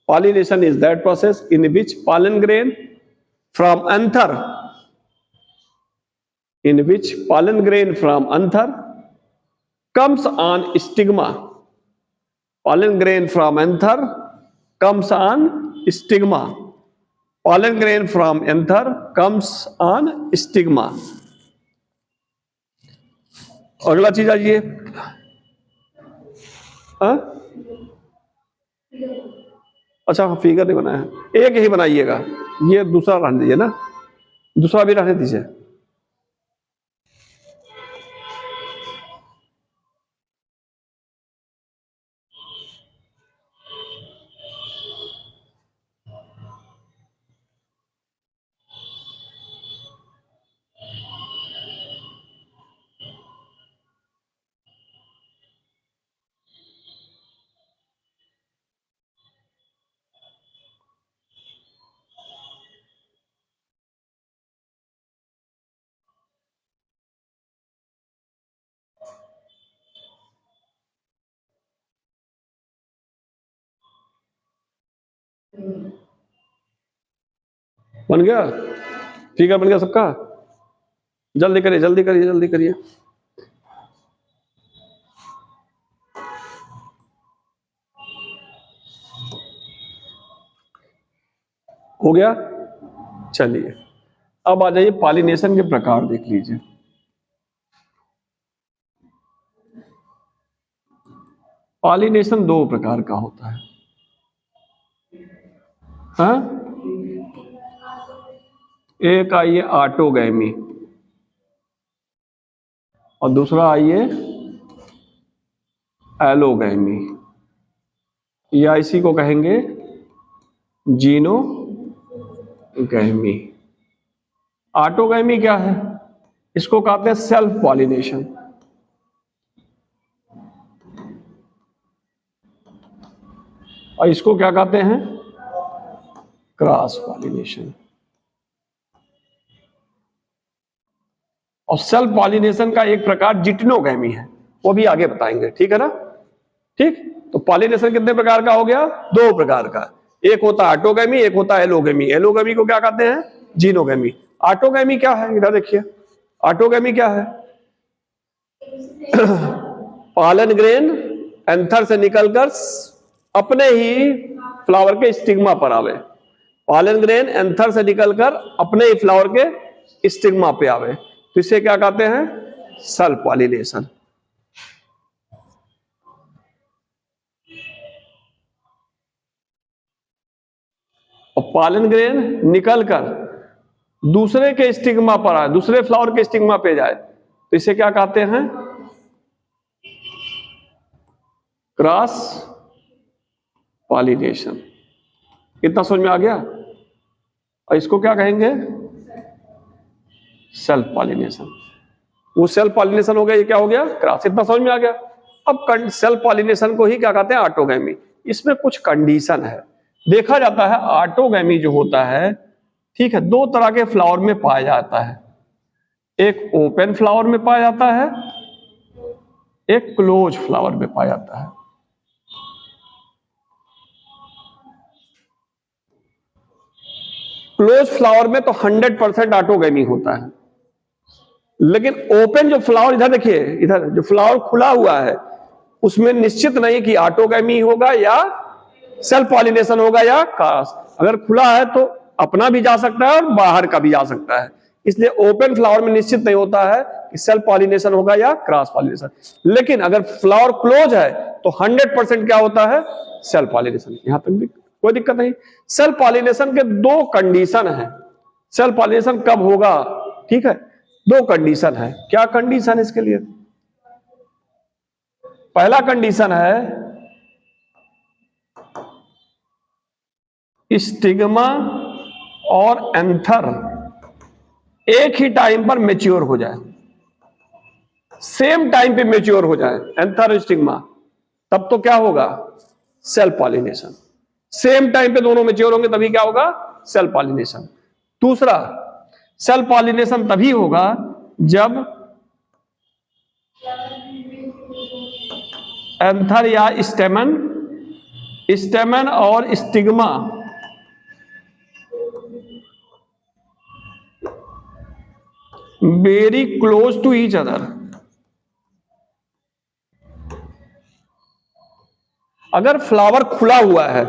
Speaker 1: pollination is that process in which pollen grain from anther in which pollen grain from anther comes on stigma. Pollen grain from anther comes on stigma. Pollen grain from anther comes on stigma. अगला चीज आइए, अच्छा फिगर नहीं बनाया, एक ही बनाइएगा, ये दूसरा रहने दीजिए ना, दूसरा भी रहने दीजिए। बन गया, फिगर बन गया सबका? जल्दी करिए जल्दी करिए जल्दी करिए। हो गया। चलिए अब आ जाइए, पॉलिनेशन के प्रकार देख लीजिए। पॉलिनेशन दो प्रकार का होता है, हाँ? एक आइए ऑटोगैमी और दूसरा आइए एलोगैमी, या इसी को कहेंगे जीनोगैमी। ऑटोगैमी क्या है? इसको कहते हैं सेल्फ पॉलिनेशन, और इसको क्या कहते हैं? Cross pollination. और सेल्फ पॉलिनेशन का एक प्रकार जिटनोगैमी है, वो भी आगे बताएंगे, ठीक है ना। ठीक, तो पॉलिनेशन कितने प्रकार का हो गया? दो प्रकार का, एक होता है ऑटोगैमी, एक होता है एलोगैमी। एलोगैमी को क्या कहते हैं? जीनोगैमी। ऑटोगैमी क्या है? इधर देखिए, ऑटोगैमी क्या है? पॉलन ग्रेन एंथर से निकलकर अपने ही फ्लावर के स्टिग्मा पर आवे। पॉलन ग्रेन एंथर से निकलकर अपने ही फ्लावर के स्टिग्मा पे आवे, तो इसे क्या कहते हैं? Self pollination. और पॉलन ग्रेन निकलकर दूसरे के स्टिग्मा पर आए, दूसरे फ्लावर के स्टिग्मा पे जाए, तो इसे क्या कहते हैं? Cross pollination. कितना समझ में आ गया? और इसको क्या कहेंगे? Self pollination. वो सेल्फ पॉलिनेशन हो गया, ये क्या हो गया? क्रॉस। इतना समझ में आ गया? अब सेल्फ पॉलिनेशन को ही क्या कहते हैं? ऑटोगैमी। इसमें कुछ कंडीशन है। देखा जाता है ऑटोगैमी जो होता है, ठीक है, दो तरह के फ्लावर में पाया जाता है। एक ओपन फ्लावर में पाया जाता है, एक क्लोज फ्लावर में पाया जाता है। क्लोज फ्लावर में तो 100% ऑटोगैमी होता है, लेकिन ओपन जो फ्लावर, इधर देखिए, इधर जो फ्लावर खुला हुआ है उसमें निश्चित नहीं कि ऑटोगैमी होगा या सेल्फ पॉलिनेशन होगा या क्रॉस। अगर खुला है तो अपना भी जा सकता है और बाहर का भी जा सकता है, इसलिए ओपन फ्लावर में निश्चित नहीं होता है कि सेल्फ पॉलिनेशन होगा या क्रॉस पॉलिनेशन। लेकिन अगर फ्लावर क्लोज है तो 100% क्या होता है? Self pollination. यहां तक भी कोई दिक्कत नहीं। सेल्फ पॉलिनेशन के दो कंडीशन है। सेल्फ पॉलिनेशन कब होगा? ठीक है, दो कंडीशन है। क्या कंडीशन इसके लिए? पहला कंडीशन है स्टिग्मा और एंथर एक ही टाइम पर मैच्योर हो जाए, सेम टाइम पे मैच्योर हो जाए एंथर और स्टिग्मा, तब तो क्या होगा? Self pollination. सेम टाइम पे दोनों मैच्योर होंगे तभी क्या होगा? Self pollination. दूसरा, सेल्फ पॉलिनेशन तभी होगा जब एंथर या स्टेमन और stigma very close to each other. अगर फ्लावर खुला हुआ है,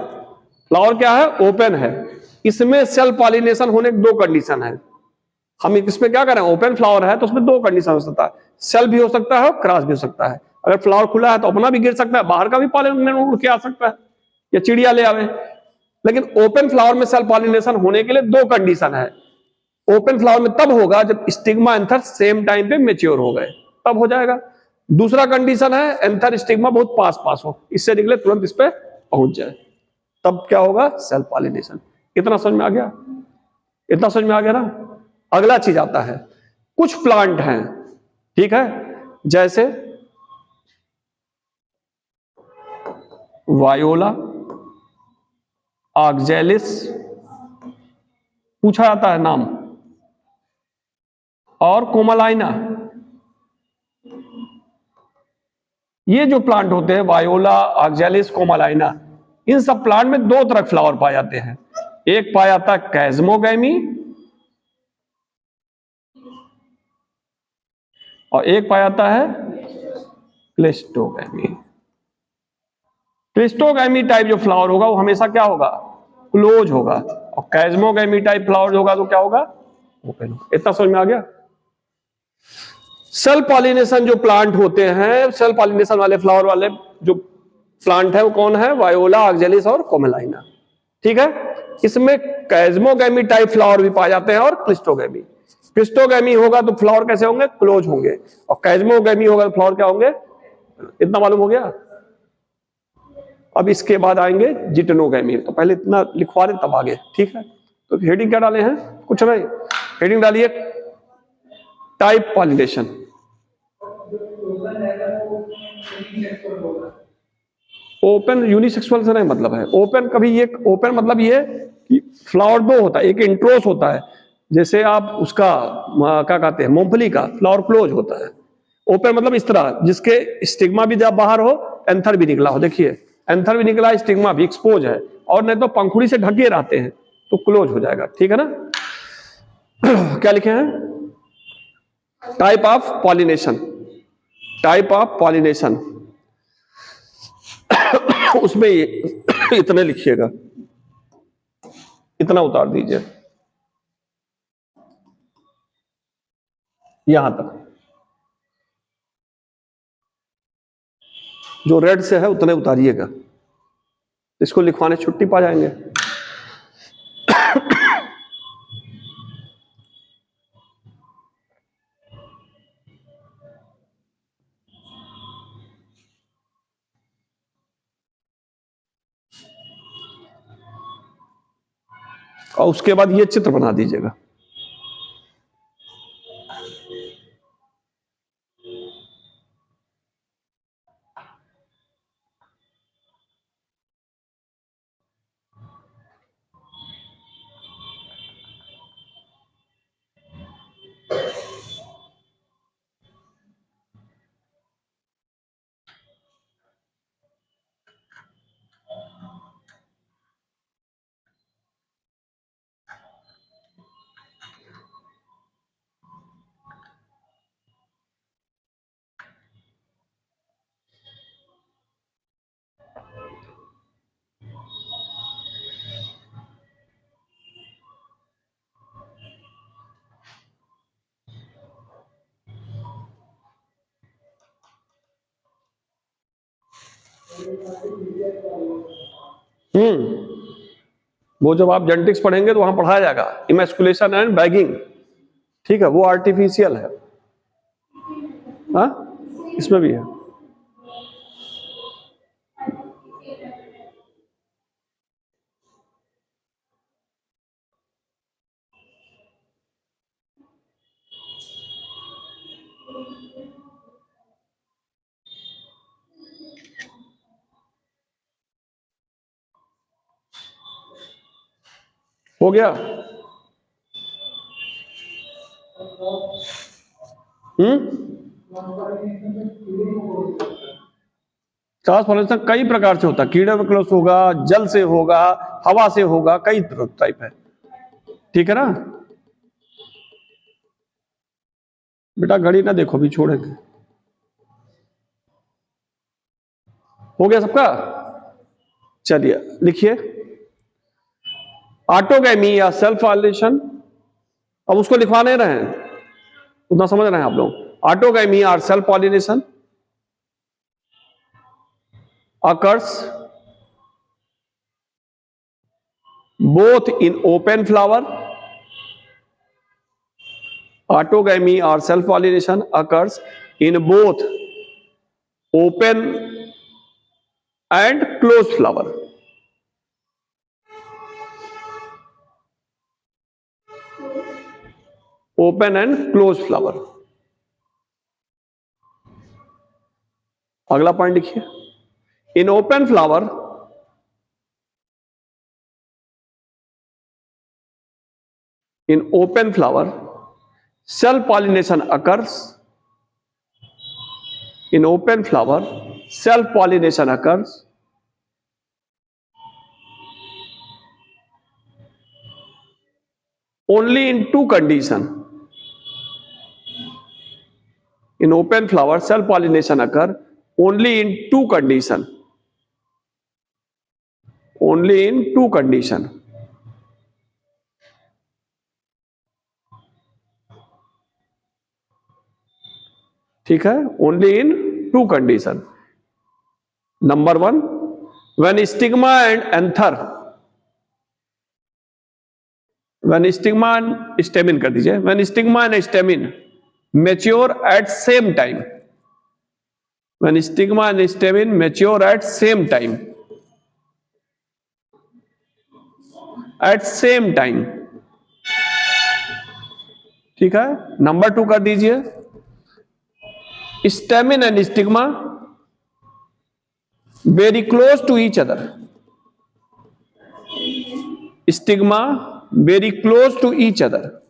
Speaker 1: फ्लावर क्या है? ओपन है, इसमें सेल्फ पॉलिनेशन होने की दो कंडीशन है। हम इसमें क्या करें? ओपन फ्लावर है तो उसमें दो कंडीशन हो सकता है, सेल्फ भी हो सकता है और क्रॉस भी हो सकता है। अगर फ्लावर खुला है तो अपना भी गिर सकता है, बाहर का भी पॉलिनेशन उड़ के आ सकता है या चिड़िया ले आवे। लेकिन ओपन फ्लावर में सेल्फ पॉलिनेशन होने के लिए दो कंडीशन है। ओपन फ्लावर में तब होगा जब स्टिग्मा एंथर सेम टाइम पे मैच्योर हो गए, तब हो जाएगा। दूसरा कंडीशन है एंथर स्टिग्मा बहुत पास पास हो, इससे निकले तुरंत इस पे पहुंच जाए, तब क्या होगा? Self pollination. इतना समझ में आ गया? इतना समझ में आ गया ना? अगला चीज आता है, कुछ प्लांट हैं, ठीक है, जैसे वायोला, ऑक्जेलिस, पूछा जाता है नाम, और कोमलाइना। ये जो प्लांट होते हैं वायोला, ऑक्जेलिस, कोमलाइना, इन सब प्लांट में दो तरह फ्लावर पाए जाते हैं। एक पाया जाता है कैज़्मोगैमी और एक पाया जाता है क्लिस्टोगैमी। क्लिस्टोगैमी टाइप जो फ्लावर होगा वो हमेशा क्या होगा? क्लोज होगा, और कैज़्मोगैमी टाइप फ्लावर होगा तो क्या होगा? ओपन होगा। इतना समझ में आ गया? सेल्फ पॉलिनेशन जो प्लांट होते हैं, सेल्फ पॉलिनेशन वाले फ्लावर वाले जो प्लांट है वो कौन है? वायोला, ऑक्जेलिस और कोमलाइना, ठीक है। इसमें कैज़्मोगैमी टाइप फ्लावर भी पाए जाते हैं और क्लिस्टोगैमी। क्लिस्टोगैमी होगा तो फ्लावर कैसे होंगे? क्लोज होंगे, और कैज़्मोगैमी होगा तो फ्लावर क्या होंगे? इतना मालूम हो गया? अब इसके बाद आएंगे जिटेनोगैमी, तो पहले इतना लिखवा दे तब आगे, ठीक है। तो हेडिंग क्या डाले हैं? कुछ नहीं, हेडिंग डालिए टाइप पॉलिनेशन। ओपन यूनिसेक्सुअल से नहीं मतलब है। ओपन कभी ये ओपन मतलब ये कि फ्लावर दो होता है, एक इंट्रोस होता है, जैसे आप उसका क्या कहते हैं, मूंगफली का फ्लावर क्लोज होता है। ओपन मतलब इस तरह जिसके स्टिग्मा भी जब बाहर हो, एंथर भी निकला हो, देखिए एंथर भी निकला, स्टिग्मा भी एक्सपोज है, और नहीं तो पंखुड़ी से ढके रहते हैं तो क्लोज हो जाएगा, ठीक है ना। क्या लिखे हैं? Type of pollination, type of pollination. उसमें इतने लिखिएगा, इतना उतार दीजिए यहां तक, जो रेड से है उतने उतारिएगा, इसको लिखवाने छुट्टी पा जाएंगे। और उसके बाद ये चित्र बना दीजिएगा। वो जब आप जेनेटिक्स पढ़ेंगे तो वहां पढ़ाया जाएगा इमैस्कुलेशन एंड बैगिंग, ठीक है, वो आर्टिफिशियल है। हाँ, इसमें भी है। हो गया? ट्रांसफॉर्मेशन कई प्रकार से होता है, कीड़े मकोड़ों से होगा, जल से होगा, हवा से होगा, कई टाइप है, ठीक है ना। बेटा घड़ी ना देखो, भी छोड़ेंगे। हो गया सबका? चलिए लिखिए, ऑटोगैमी या सेल्फ पॉलिनेशन, अब उसको लिखवा नहीं रहे हैं, उतना समझ रहे हैं आप लोग। ऑटोगैमी और self pollination occurs both in open flower. Autogamy or self-pollination occurs in both open and closed flower. Open and closed flower. अगला पॉइंट लिखिए, in open flower cell pollination occurs. In open flower self pollination occurs only in two conditions. In open flower self pollination occur only in two conditions. Only in two conditions. ठीक है, only in two conditions. Number one, when stigma and anther, when stigma and stamen कर दीजिए, when stigma and stamen mature at same time. When stigma and stamen mature at same time. At same time. ठीक है, नंबर टू कर दीजिए, stamen and stigma very close to each other. Stigma very close to each other.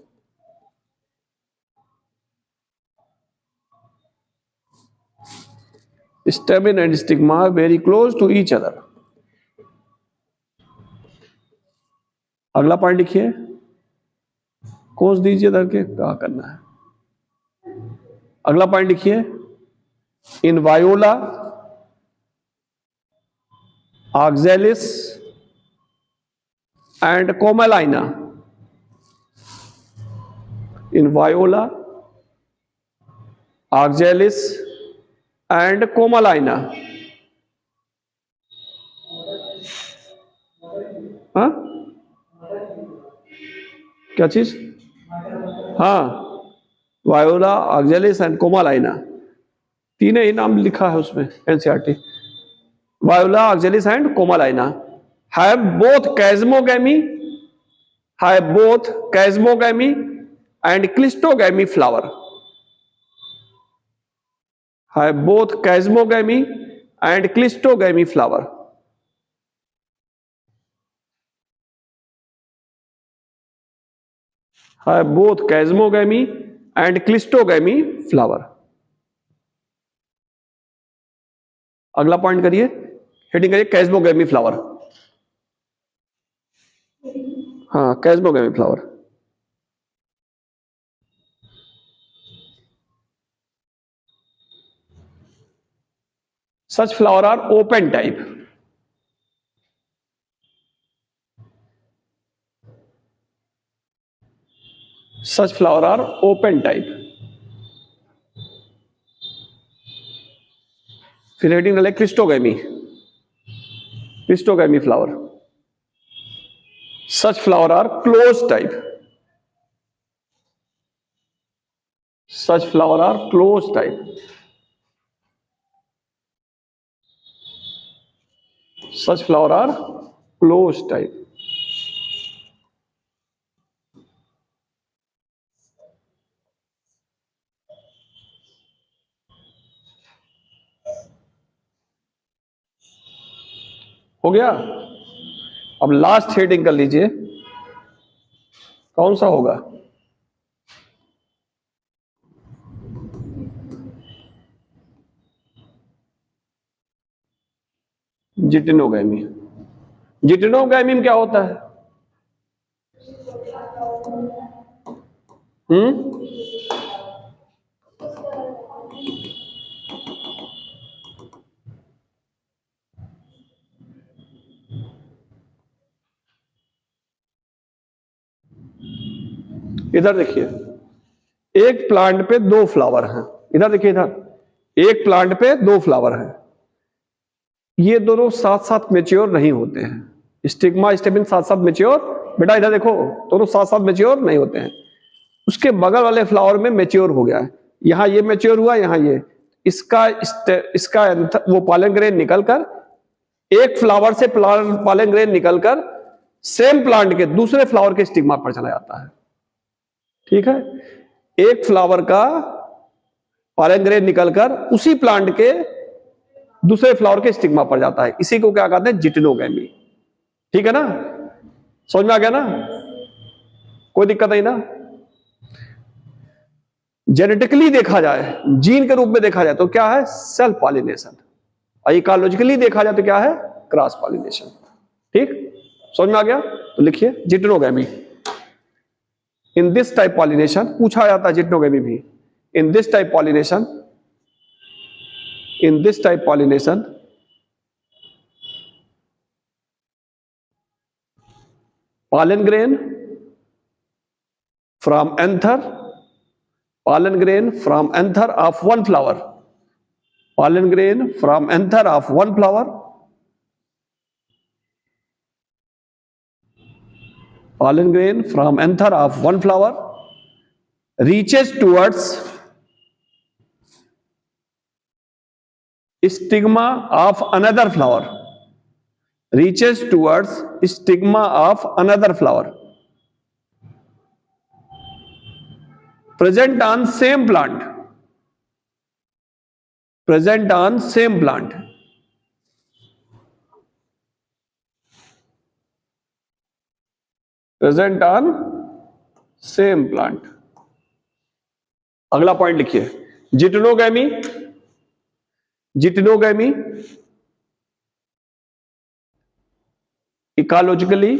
Speaker 1: Stamen and stigma very close to each other. अगला पॉइंट लिखिए, कोस दीजिए इधर के, क्या करना है। अगला पॉइंट लिखिए, इन voila oxalis and Comelina. In viola, oxalis and Comelina. हाँ, क्या चीज? हाँ, वायोला, ऑक्जेलिस एंड कोमालाइना, तीन ही नाम लिखा है उसमें NCERT. Viola, oxalis and commelina have both chasmogamy and cleistogamy flower. Have both chasmogamy and cleistogamy flower. have both chasmogamy and cleistogamy flower. अगला पॉइंट करिए, हेडिंग करिए कैज़्मोगैमी फ्लावर। हाँ, chasmogamy flower. Such flower are open type. Such flower are open type. फिर हेडिंग डाले cleistogamy flower. Such flower are closed type. Such flower are closed type. Such flower are closed type. हो गया। अब लास्ट हेडिंग कर लीजिए, कौन सा होगा? जिटेनोगैमी। जिटेनोगैमी में क्या होता है? इधर देखिए, एक प्लांट पे दो फ्लावर हैं। इधर देखिए, इधर एक प्लांट पे दो फ्लावर हैं। ये दोनों साथ साथ मैच्योर नहीं होते हैं। स्टिग्मा स्टेबिन साथ साथ मैच्योर, बेटा इधर देखो, दोनों साथ साथ मैच्योर नहीं होते हैं। उसके बगल वाले फ्लावर में मैच्योर हो गया है। यहां ये मैच्योर हुआ, यहां ये, इसका वो पॉलन ग्रेन निकलकर, एक फ्लावर से पॉलन ग्रेन निकलकर सेम प्लांट के दूसरे फ्लावर के स्टिग्मा पर चला जाता है। ठीक है, एक फ्लावर का पॉलन ग्रेन निकलकर उसी प्लांट के दूसरे फ्लावर के स्टिग्मा पर जाता है। इसी को क्या कहते हैं? जिटेनोगैमी। ठीक है ना, समझ में आ गया ना? कोई दिक्कत नहीं ना? जेनेटिकली देखा जाए, जीन के रूप में देखा जाए तो क्या है? Self pollination. और इकोलॉजिकली देखा जाए तो क्या है? Cross pollination. ठीक, समझ में आ गया? तो लिखिए जिटेनोगैमी। इन दिस टाइप पॉलिनेशन पूछा जाता है, जिटेनोगैमी भी। In this type pollination pollen grain from anther of one flower, pollen grain from anther of one flower, pollen grain from anther of one flower reaches towards stigma of another flower, reaches towards stigma of another flower, present on same plant, present on same plant, present on same plant। अगला पॉइंट लिखिए, geitonogamy, geitonogamy ecologically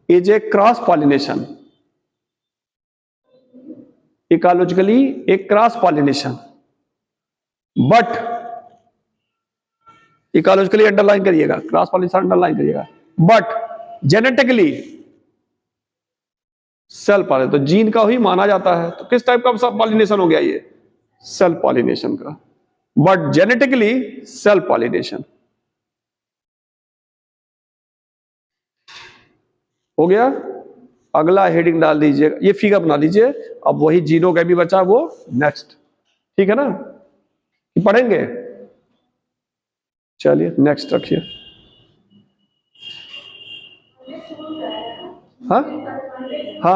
Speaker 1: is a cross pollination, ecologically एक cross pollination. But ecologically underline करिएगा, क्रॉस पॉलिनेशन अंडरलाइन करिएगा, बट जेनेटिकली सेल्फ पॉलिनेशन, तो जीन का ही माना जाता है, तो किस टाइप का पॉलिनेशन हो गया ये? सेल्फ पॉलिनेशन का, बट जेनेटिकली सेल्फ पॉलिनेशन हो गया। अगला हेडिंग डाल दीजिएगा, ये फिगर बना दीजिए। अब वही जीनोगेमी बचा वो नेक्स्ट, ठीक है ना, पढ़ेंगे। चलिए नेक्स्ट रखिए। हाँ